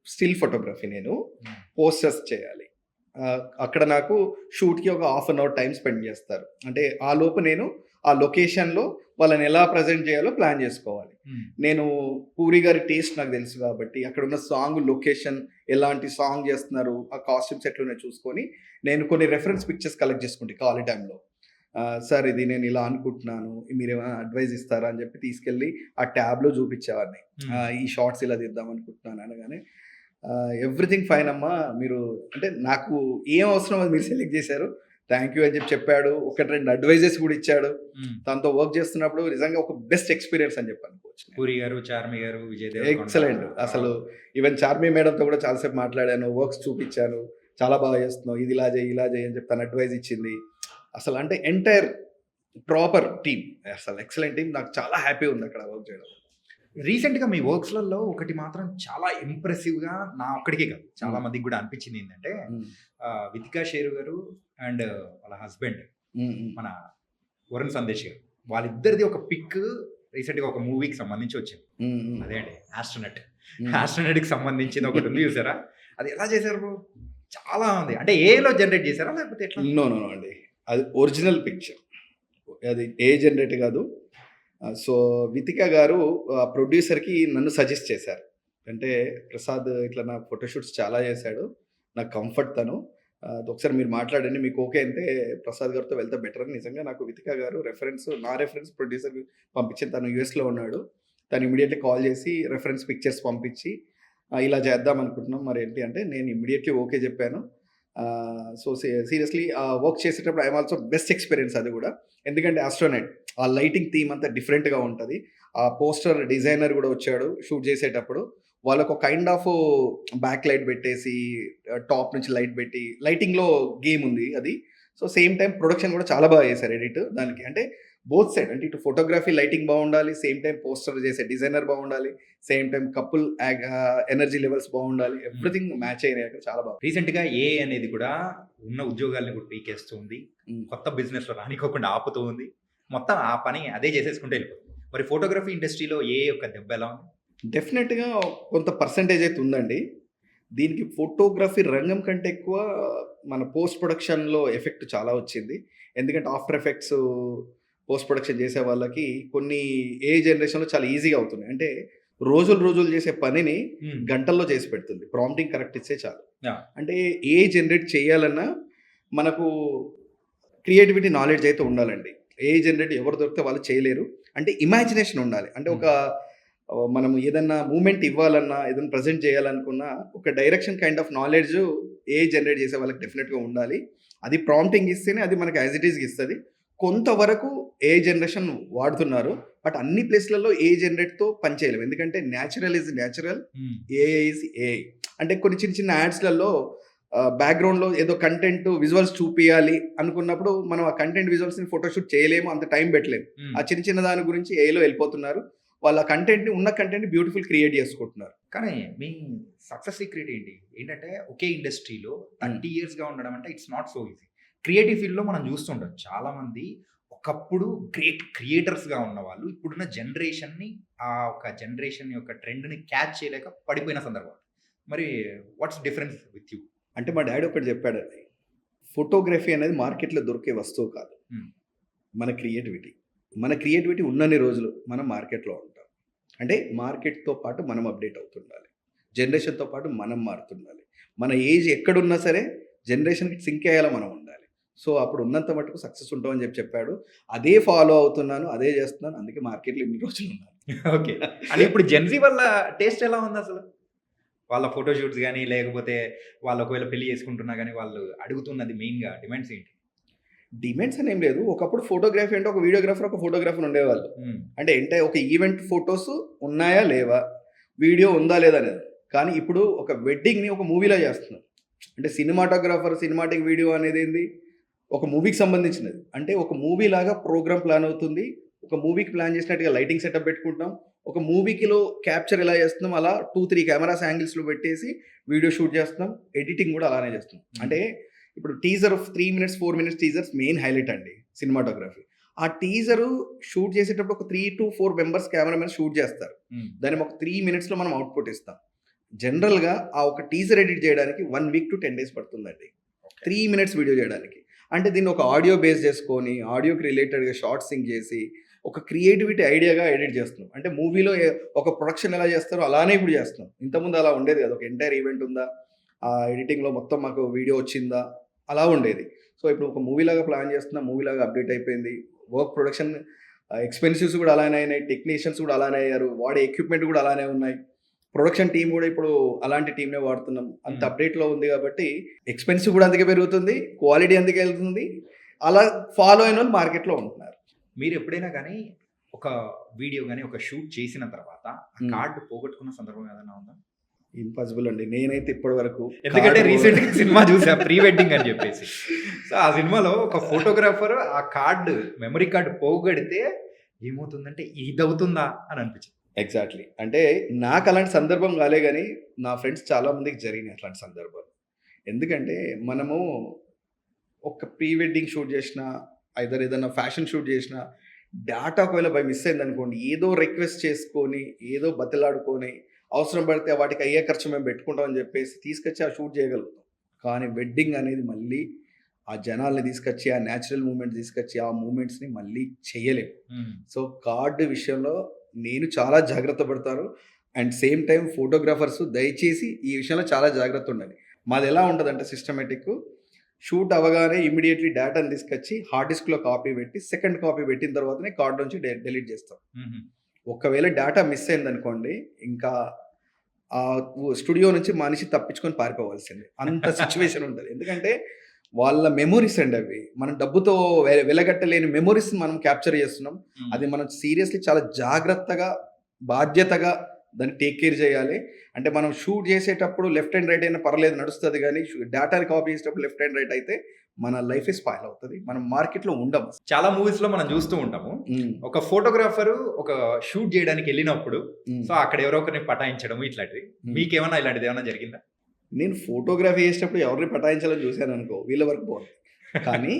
స్టిల్ ఫోటోగ్రఫీ నేను. హ్మ్. పోస్టర్స్ చేయాలి. అక్కడ నాకు షూట్‌కి ఒక half an hour time spend చేస్తారు. అంటే ఆలోపు నేను ఆ లొకేషన్‌లో వాళ్ళని ఎలా ప్రెజెంట్ చేయాలో ప్లాన్ చేసుకోవాలి. హ్మ్. నేను పూరి గారి టేస్ట్ నాకు తెలుసు కాబట్టి అక్కడున్న సాంగ్ లొకేషన్ ఎలాంటి సాంగ్ చేస్తున్నారు, ఆ కాస్ట్యూమ్స్ ఎట్లున్నాయో చూసుకొని నేను కొన్ని రిఫరెన్స్ పిక్చర్స్ కలెక్ట్ చేసుకుంటే ఖాళీ టైంలో. సార్ ఇది నేను ఇలా అనుకుంటున్నాను. మీరేమైనా అడ్వైస్ ఇస్తారా? అని చెప్పి తీసుకెళ్ళి ఆ ట్యాబ్‌లో చూపించేవాడిని. హ్మ్. ఈ షార్ట్స్ ఇలా తీద్దాం అనుకుంటున్నాను అనగానే ఎవ్రీథింగ్ ఫైన్ అమ్మా. మీరు అంటే నాకు ఏం అవసరమో అది మీరు సెలెక్ట్ చేశారు. థ్యాంక్ యూ అని చెప్పాడు. ఒకటి 2 అడ్వైజెస్ కూడా ఇచ్చాడు. హ్మ్. తనతో వర్క్ చేస్తున్నప్పుడు నిజంగా ఒక బెస్ట్ ఎక్స్‌పీరియన్స్ అని చెప్పి అనుకోవచ్చు. పూరి గారు, చార్మి గారు, విజయ్ దేవరకొండ. ఎక్సలెంట్. అసలు ఈవెన్ చార్మి మేడంతో కూడా చాలా సేపు మాట్లాడాను. వర్క్స్ చూపించాను. చాలా బాగా చేస్తున్నావు. ఇది ఇలా చేయి, ఇలా చేయి అని చెప్పి తను అడ్వైస్ ఇచ్చింది. అసలు అంటే ఎంటైర్ ప్రాపర్ టీమ్. అసలు ఎక్సలెంట్ టీమ్. నాకు చాలా హ్యాపీ ఉంది అక్కడ వర్క్ చేయడం. రీసెంట్‌గా మీ వర్క్స్‌లలో ఒకటి మాత్రం చాలా ఇంప్రెసివ్‌గా నా ఒక్కడికే కాదు, చాలా హ్మ్. మందికి కూడా అనిపించింది ఏంటంటే హ్మ్. వితికా షేరు గారు అండ్ వాళ్ళ హస్బెండ్ హ్మ్. హ్మ్. మన వరుణ్ సందేశ్ గారు, వాళ్ళిద్దరిది ఒక పిక్ రీసెంట్‌గా ఒక మూవీకి సంబంధించి వచ్చింది. హ్మ్. హ్మ్. అదే అండి ఆస్ట్రోనట్. హ్మ్. ఆస్ట్రోనట్‌కి సంబంధించింది ఒకటి ఉంది చూసారా? అది ఎలా చేశారు బ్రో? చాలా ఉంది. అంటే ఏఐలో జనరేట్ చేశారా లేకపోతే ఎట్లా? నో. నో. నో అండి. అది ఒరిజినల్ పిక్చర్. అది ఏ జనరేట్ కాదు. సో, వితిక గారు ప్రొడ్యూసర్‌కి నన్ను సజెస్ట్ చేశారు. అంటే ప్రసాద్ ఇట్లా నా ఫోటో షూట్స్ చాలా చేశాడు. నాకు కంఫర్ట్ తను. ఒకసారి మీరు మాట్లాడండి. మీకు ఓకే అంటే ప్రసాద్ గారితో వెళ్తే బెటర్ అని నిజంగా నాకు వితిక గారు నా రెఫరెన్స్ ప్రొడ్యూసర్‌కి పంపించింది. తను యూఎస్‌లో ఉన్నాడు. తను ఇమ్మీడియేట్‌లీ కాల్ చేసి రెఫరెన్స్ పిక్చర్స్ పంపించి ఇలా చేద్దాం అనుకుంటున్నాం. మరేంటి అంటే నేను ఇమ్మీడియేట్‌లీ ఓకే చెప్పాను. సో, సీరియస్‌లీ వర్క్ చేసేటప్పుడు I am also best experience అది కూడా. ఎందుకంటే ఆస్ట్రోనట్ ఆ లైటింగ్ థీమ్ అంతా డిఫరెంట్‌గా ఉంటది. ఆ పోస్టర్ డిజైనర్ గూడా వచ్చాడు షూట్ చేసేటప్పుడు. వాళ్ళొక కైండ్ ఆఫ్ బ్యాక్ లైట్ పెట్టేసి టాప్ నుంచి లైట్ పెట్టి లైటింగ్‌లో గేమ్ ఉంది అది. సో, సేమ్ టైమ్ ప్రొడక్షన్ కూడా చాలా బాగా చేశారు ఎడిట్ దానికి. అంటే బోత్ సైడ్ అంటే ఇటు ఫోటోగ్రఫీ లైటింగ్ బాగుండాలి. సేమ్ టైమ్ పోస్టర్ చేసే డిజైనర్ బాగుండాలి. Same time couple energy levels బాగుండాలి. ఎవ్రీథింగ్ మ్యాచ్ అయినాయి అక్కడ చాలా బాగా. రీసెంట్‌గా ఏఐ అనేది కూడా ఉన్న ఉద్యోగాల్ని కూడా పీకేస్తుంది. హ్మ్. కొత్త బిజినెస్‌లో రానివ్వకుండా ఆపుతూ ఉంది. మొత్తం ఆ పని అదే చేసేసుకుంటూ వెళ్ళిపోతుంది. మరి ఫోటోగ్రఫీ ఇండస్ట్రీలో ఏఐ యొక్క దెబ్బ ఎలా ఉంది? డెఫినెట్‌గా కొంత పర్సెంటేజ్ అయితే ఉందండి. దీనికి ఫోటోగ్రఫీ రంగం కంటే ఎక్కువ మన పోస్ట్ ప్రొడక్షన్‌లో ఎఫెక్ట్ చాలా వచ్చింది. ఎందుకంటే ఆఫ్టర్ ఎఫెక్ట్స్ పోస్ట్ ప్రొడక్షన్ చేసే వాళ్ళకి కొన్ని జనరేషన్‌లో చాలా ఈజీగా అవుతున్నాయి. అంటే రోజులు చేసే పనిని హ్మ్. గంటల్లో చేసి పెడుతుంది. ప్రాంప్టింగ్ కరెక్ట్ ఇస్తే చాలు. యాహ్! అంటే జనరేట్ చేయాలన్నా మనకు క్రియేటివిటీ నాలెడ్జ్ అయితే ఉండాలండి. జనరేట్ ఎవరు దొరికితే వాళ్ళు చేయలేరు. అంటే ఇమాజినేషన్ ఉండాలి. అంటే ఒక మనం ఏదన్నా మూవ్‌మెంట్ ఇవ్వాలన్నా, ఏదైనా ప్రెజెంట్ చేయాలనుకున్నా ఒక direction kind of knowledge generate చేసే వాళ్ళకి డెఫినిట్‌గా ఉండాలి. అది ప్రాంప్టింగ్ ఇస్తేనే అది మనకి యాస్ ఇట్ ఈస్‌గా ఇస్తది. కొంతవరకు జనరేషన్ వాడుతున్నారు. బట్ అన్ని ప్లేస్‌లలో జనరేట్‌తో పని చేయలేము. ఎందుకంటే న్యాచురల్ ఈజ్ న్యాచురల్. హ్మ్. AI is AI. అంటే కొన్ని చిన్న యాడ్స్‌లలో బ్యాక్‌గ్రౌండ్‌లో ఏదో కంటెంట్ విజువల్స్ చూపియాలి అనుకున్నప్పుడు మనం ఆ కంటెంట్ విజువల్స్‌ని ఫోటోషూట్ చేయలేము. అంత టైం పెట్టలేము. హ్మ్. ఆ చిన్న దాని గురించి ఏఐలో వెళ్ళిపోతున్నారు. వాళ్ళ ఉన్న కంటెంట్‌ని బ్యూటిఫుల్ క్రియేట్ చేసుకుంటున్నారు. కానీ మీ సక్సెస్ సీక్రెట్ ఏంటి? ఏంటంటే ఒకే ఇండస్ట్రీలో 30 ఇయర్స్‌గా ఉండడం అంటే it's not so easy. Creative ఫీల్డ్‌లో మనం చూస్తుంటాం. చాలామంది ఒకప్పుడు గ్రేట్ క్రియేటర్స్‌గా ఉన్నవాళ్ళు ఇప్పుడున్న జనరేషన్‌ని ఆ ఒక జనరేషన్ యొక్క ట్రెండ్‌ని క్యాచ్ చేయలేక పడిపోయిన సందర్భాలు. మరి వాట్స్ డిఫరెన్స్ విత్ యూ? అంటే మా డ్యాడీ ఒకటి చెప్పాడండి. ఫోటోగ్రఫీ అనేది మార్కెట్‌లో దొరికే వస్తువు కాదు. హ్మ్. మన క్రియేటివిటీ. మన క్రియేటివిటీ ఉన్నన్ని రోజులు మనం మార్కెట్‌లో ఉంటాం. అంటే మార్కెట్‌తో పాటు మనం అప్‌డేట్ అవుతుండాలి. జనరేషన్‌తో పాటు మనం మారుతుండాలి. మన ఏజ్ ఎక్కడున్నా సరే జనరేషన్‌కి సింక్ అయ్యేలా మనం ఉండాలి. సో, అప్పుడు ఉన్నంత మటుకు సక్సెస్ ఉంటామని చెప్పాడు. అదే ఫాలో అవుతున్నాను. అదే చేస్తున్నాను. అందుకే మార్కెట్‌లో ఇన్ని రోజులున్నాను. ఓకే. అంటే ఇప్పుడు జెన్‌జీ వాళ్ళ టేస్ట్ ఎలా ఉందసలు? వాళ్ళ ఫోటో షూట్స్ గాని, లేకపోతే వాళ్ళు ఒకవేళ పెళ్లి చేసుకుంటున్నా గాని, వాళ్ళు అడుగుతున్నది మెయిన్‌గా డిమాండ్స్ ఏంటి? డిమాండ్స్ అని ఏం లేదు. ఒకప్పుడు ఫోటోగ్రఫీ అంటే ఒక వీడియోగ్రాఫర్, ఒక ఫోటోగ్రాఫర్ ఉండేవాళ్ళు. హ్మ్. అంటే ఒక ఈవెంట్ ఫోటోస్ ఉన్నాయా? లేవా? వీడియో ఉందా? లేదా? అనేది. కానీ ఇప్పుడు ఒక వెడ్డింగ్‌ని ఒక మూవీలా చేస్తున్నారు. అంటే సినిమాటోగ్రాఫర్, సినిమాటిక్ వీడియో అనేదేంది? ఒక మూవీకి సంబంధించినది. అంటే ఒక మూవీ లాగా ప్రోగ్రామ్ ప్లాన్ అవుతుంది. ఒక మూవీకి ప్లాన్ చేసినట్టుగా లైటింగ్ సెటప్ పెట్టుకుంటాం. ఒక మూవీకిలో క్యాప్చర్ ఎలా చేస్తున్నాం అలా 2, 3 కెమెరాస్ యాంగిల్స్‌లో పెట్టేసి వీడియో షూట్ చేస్తున్నాం. ఎడిటింగ్ కూడా అలానే చేస్తున్నాం. అంటే ఇప్పుడు teaser 3 minutes, 4 minutes teasers main highlight అండి సినిమాటోగ్రఫీ. ఆ టీజరు షూట్ చేసేటప్పుడు ఒక 3-4 మెంబర్స్ కెమెరామెన్ షూట్ చేస్తారు. హ్మ్. దాన్ని ఒక 3 మినిట్స్‌లో మనం అవుట్‌పుట్ ఇస్తాం. జనరల్‌గా ఆ ఒక టీజర్ ఎడిట్ చేయడానికి 1 వీక్ టు 10 డేస్ పడుతుందండి. 3 మినిట్స్ వీడియో చేయడానికి. అంటే దీన్ని ఒక ఆడియో బేస్ చేసుకొని, ఆడియోకి రిలేటెడ్‌గా షార్ట్ సింక్ చేసి, ఒక క్రియేటివిటీ ఐడియాగా ఎడిట్ చేస్తున్నాం. అంటే మూవీలో ఒక ప్రొడక్షన్ ఎలా చేస్తారో అలానే ఇప్పుడు చేస్తున్నాం. ఇంతకుముందు అలా ఉండేది కాదు. ఒక ఎంటైర్ ఈవెంట్ ఉందా? ఆ ఎడిటింగ్‌లో మొత్తం మాకు వీడియో వచ్చిందా? అలా ఉండేది. సో, ఇప్పుడు ఒక మూవీలాగా ప్లాన్ చేస్తున్నాం. మూవీలాగా అప్డేట్ అయిపోయింది. వర్క్ ప్రొడక్షన్ ఎక్స్‌పెన్సివ్స్ కూడా అలానే అయినాయి. టెక్నీషియన్స్ కూడా అలానే అయ్యారు. వాడే ఎక్విప్‌మెంట్ కూడా అలానే ఉన్నాయి. ప్రొడక్షన్ టీం కూడా ఇప్పుడు అలాంటి టీంనే వాడుతున్నాం. అంత Hmm. అప్డేట్‌లో ఉంది కాబట్టి ఎక్స్‌పెన్సివ్ కూడా అందుకే పెరుగుతుంది. క్వాలిటీ అందుకే వెళ్తుంది. అలా ఫాలో అయినోళ్ళు మార్కెట్‌లో ఉంటున్నారు. మీరు ఎప్పుడైనా కానీ ఒక వీడియో కానీ ఒక షూట్ చేసిన తర్వాత ఆ Hmm. కార్డ్ పోగొట్టుకున్న సందర్భం ఏదైనా ఉందా? ఇంపాసిబుల్ అండి. నేనైతే ఇప్పటి వరకు ఎందుకంటే రీసెంట్గా సినిమా చూసా ప్రీ వెడ్డింగ్ అని చెప్పేసి. సో ఆ సినిమాలో ఒక ఫోటోగ్రాఫర్ ఆ కార్డు మెమరీ కార్డు పోగొడితే ఏమవుతుందంటే ఇదవుతుందా అని అనిపించింది. ఎగ్జాక్ట్‌లీ. అంటే నాకు అలాంటి సందర్భం కాలే గానీ, నా ఫ్రెండ్స్ చాలా మందికి జరిగినాయి అట్లాంటి సందర్భాలు. ఎందుకంటే మనము ఒక ప్రీ వెడ్డింగ్ షూట్ చేసినా, ఐదర్ ఏదైనా ఫ్యాషన్ షూట్ చేసినా, డేటా ఒకవేళ బై మిస్ అయిందనుకోండి, ఏదో రిక్వెస్ట్ చేసుకొని, ఏదో బతిలాడుకొని, అవసరం పడితే వాటికి అయ్యే ఖర్చు మేము పెట్టుకుంటాం అని చెప్పేసి తీసుకొచ్చి ఆ షూట్ చేయగలుగుతాం. కానీ వెడ్డింగ్ అనేది మళ్ళీ ఆ జనాల్ని తీసుకొచ్చి, ఆ న్యాచురల్ మూమెంట్ తీసుకొచ్చి, ఆ మూమెంట్స్‌ని మళ్ళీ చేయలేము. సో కార్డ్ విషయంలో నేను చాలా జాగ్రత్త పడతాను. అండ్ సేమ్ టైమ్ ఫోటోగ్రాఫర్స్ దయచేసి ఈ విషయంలో చాలా జాగ్రత్త ఉండాలి. మాది ఎలా ఉంటదంటే సిస్టమేటిక్ షూట్ అవ్వగానే ఇమ్మీడియేట్‌లీ డేటాని తీసుకొచ్చి హార్డ్ డిస్క్‌లో కాపీ పెట్టి, సెకండ్ కాపీ పెట్టిన తర్వాతనే కార్డ్ నుంచి డిలీట్ చేస్తాం. ఒకవేళ డేటా మిస్ అయిందనుకోండి, ఇంకా స్టూడియో నుంచి మనిషి తప్పించుకొని పారిపోవాల్సిందే. అంత సిట్యుయేషన్ ఉంటది. ఎందుకంటే వాళ్ళ మెమోరీస్ అండి అవి. మనం డబ్బుతో వెలగట్టలేని మెమోరీస్‌ని మనం క్యాప్చర్ చేస్తున్నాం. అది మనం సీరియస్‌లీ చాలా జాగ్రత్తగా, బాధ్యతగా దాన్ని టేక్ కేర్ చేయాలి. అంటే మనం షూట్ చేసేటప్పుడు లెఫ్ట్ అండ్ రైట్ అయినా పర్లేదు నడుస్తది గానీ, డేటాని కాపీ చేసేటప్పుడు లెఫ్ట్ అండ్ రైట్ అయితే మన లైఫే స్పాయిల్ అవుతది. మనం మార్కెట్‌లో ఉండం. చాలా మూవీస్ లో మనం చూస్తూ ఉంటాము. హ్మ్. ఒక ఫోటోగ్రాఫర్ ఒక షూట్ చేయడానికి వెళ్ళినప్పుడు హ్మ్. సో అక్కడ ఎవరో ఒకరిని పటాయించడం ఇట్లాంటివి మీకేమన్నా ఇలాంటిది ఏమైనా జరిగిందా? నేను ఫోటోగ్రఫీ చేసేటప్పుడు ఎవరిని పటాయించాలని చూశాననుకో, వీళ్ళ వరకు బావుంది. కానీ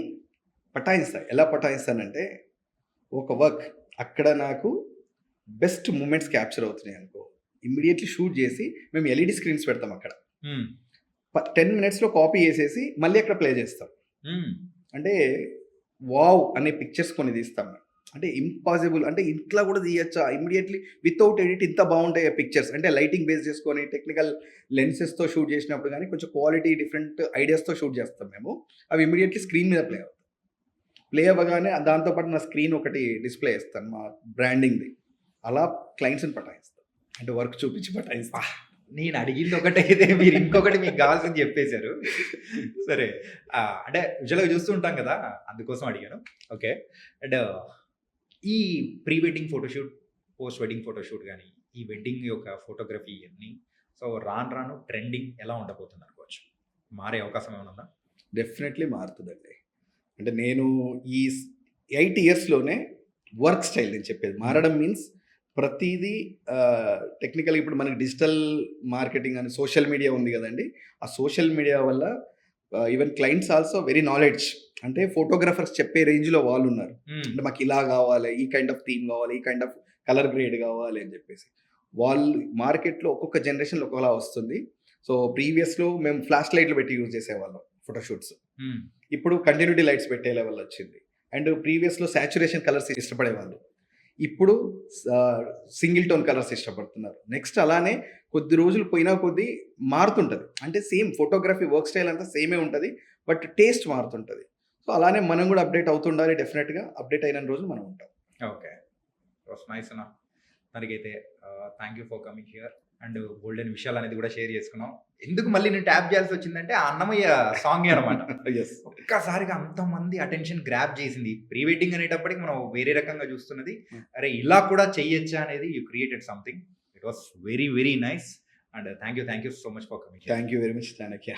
పటాయిస్తా. ఎలా పటాయిస్తానంటే, ఒక వర్క్ అక్కడ నాకు బెస్ట్ మూమెంట్స్ క్యాప్చర్ అవుతున్నాయనుకో, ఇమ్మీడియేట్‌లీ షూట్ చేసి మేము ఎల్ఈడీ స్క్రీన్స్ పెడతాం అక్కడ. 10 మినిట్స్‌లో కాపీ చేసేసి మళ్ళీ అక్కడ ప్లే చేస్తాం. అంటే వావ్! అనే పిక్చర్స్ కొన్ని తీస్తాం మేము. అంటే ఇంపాసిబుల్ అంటే ఇట్లా కూడా తీయచ్చా? ఇమ్మీడియేట్‌లీ వితౌట్ ఎడిట్ ఇంత బావుంటాయి ఆ పిక్చర్స్. అంటే లైటింగ్ బేస్ చేసుకొని టెక్నికల్ లెన్సెస్‌తో షూట్ చేసినప్పుడు గానీ, కొంచెం క్వాలిటీ డిఫరెంట్ ఐడియాస్‌తో షూట్ చేస్తాం మేము. అవి ఇమ్మీడియేట్‌లీ స్క్రీన్ మీద ప్లే అవుతాయి. ప్లే అవ్వగానే దాంతో పాటు నా స్క్రీన్ ఒకటి డిస్‌ప్లే చేస్తాను మా బ్రాండింగ్‌ది. అలా క్లయింట్స్‌ని పటాయిస్తా. అంటే వర్క్ చూపించి పటాయిస్తా. నేను అడిగింది ఒకటైతే మీరు ఇంకొకటి మీకు కావాల్సింది చెప్పేశారు. సరే. అంటే యూజువల్‌గా చూస్తూ ఉంటాం కదా! అందుకోసం అడిగాను. ఓకే. అండ్ ఈ pre wedding photoshoot, post wedding photoshoot గాని, ఈ వెడ్డింగ్ యొక్క ఫోటోగ్రఫీ ఇయన్నీ సో రాను రాను ట్రెండింగ్ ఎలా ఉండబోతుంది అనుకోవచ్చు? మారే అవకాశం ఏమైనా ఉందా? డెఫినెట్‌లీ మారుతదండి. అంటే నేను ఈ 8 ఇయర్స్‌లోనే వర్క్ స్టైల్ నేను చెప్పేది. మారడం మీన్స్ ప్రతీదీ టెక్నికల్‌గా ఇప్పుడు మనకి డిజిటల్ మార్కెటింగ్ అని సోషల్ మీడియా ఉంది గదండీ! ఆ సోషల్ మీడియా వల్ల even clients also very knowledge. అంటే ఫోటోగ్రాఫర్స్ చెప్పే రేంజ్‌లో వాళ్ళున్నారు. అంటే మాకు ఇలా గావాలి, ఈ కైండ్ ఆఫ్ థీమ్ గావాలి, ఈ కైండ్ ఆఫ్ కలర్ గ్రేడ్ గావాలి అని జెప్పేసి. వాళ్ళు మార్కెట్‌లో ఒక్కొక్క జనరేషన్‌లో ఒక్కోలా వస్తుంది. సో, ప్రీవియస్‌లో మేము ఫ్లాష్ లైట్‌లు పెట్టి యూజ్ చేసేవాళ్ళం ఫోటోషూట్స్. ఇప్పుడు కంటిన్యూటీ లైట్స్ పెట్టే లెవెల్ వచ్చింది. అండ్ ప్రీవియస్‌లో సాచురేషన్ కలర్స్ ఇష్టపడేవాళ్ళు. ఇప్పుడు సింగిల్ టోన్ కలర్స్ ఇష్టపడుతున్నారు. నెక్స్ట్ అలానే కొద్ది రోజులు పోయినా కొద్దీ మారుతుంటది. అంటే సేమ్ ఫోటోగ్రఫీ వర్క్ స్టైల్ అంతా సేమే ఉంటది. But taste మారుతుంటది. సో, అలానే మనం గూడా అప్‌డేట్ అవుతుండాలి డెఫినెట్‌గా. అప్‌డేట్ అయిన రోజులు మనం ఉంటాం. ఓకే. ఇట్ వాస్ నైస్ అన్న. దానికైతే thank you for coming here and బోల్డెన్ విషయాలనేది కూడా షేర్ చేసుకున్నాం. ఎందుకు మళ్ళీ నేను ట్యాప్ చేయాల్సి వచ్చిందంటే ఆ అన్నమయ్య సాంగే అనమాట. యెస్. ఒక్కసారిగా అంతమంది అటెన్షన్ గ్రాబ్ చేసింది. ప్రీ వెడ్డింగ్ అనేటప్పటికి మనం వేరే రకంగా చూస్తున్నది. అరే ఇలా కూడా చెయ్యొచ్చా అనేది you created something. It was very very nice and thank you so much for coming. Thank you very much Chanakya.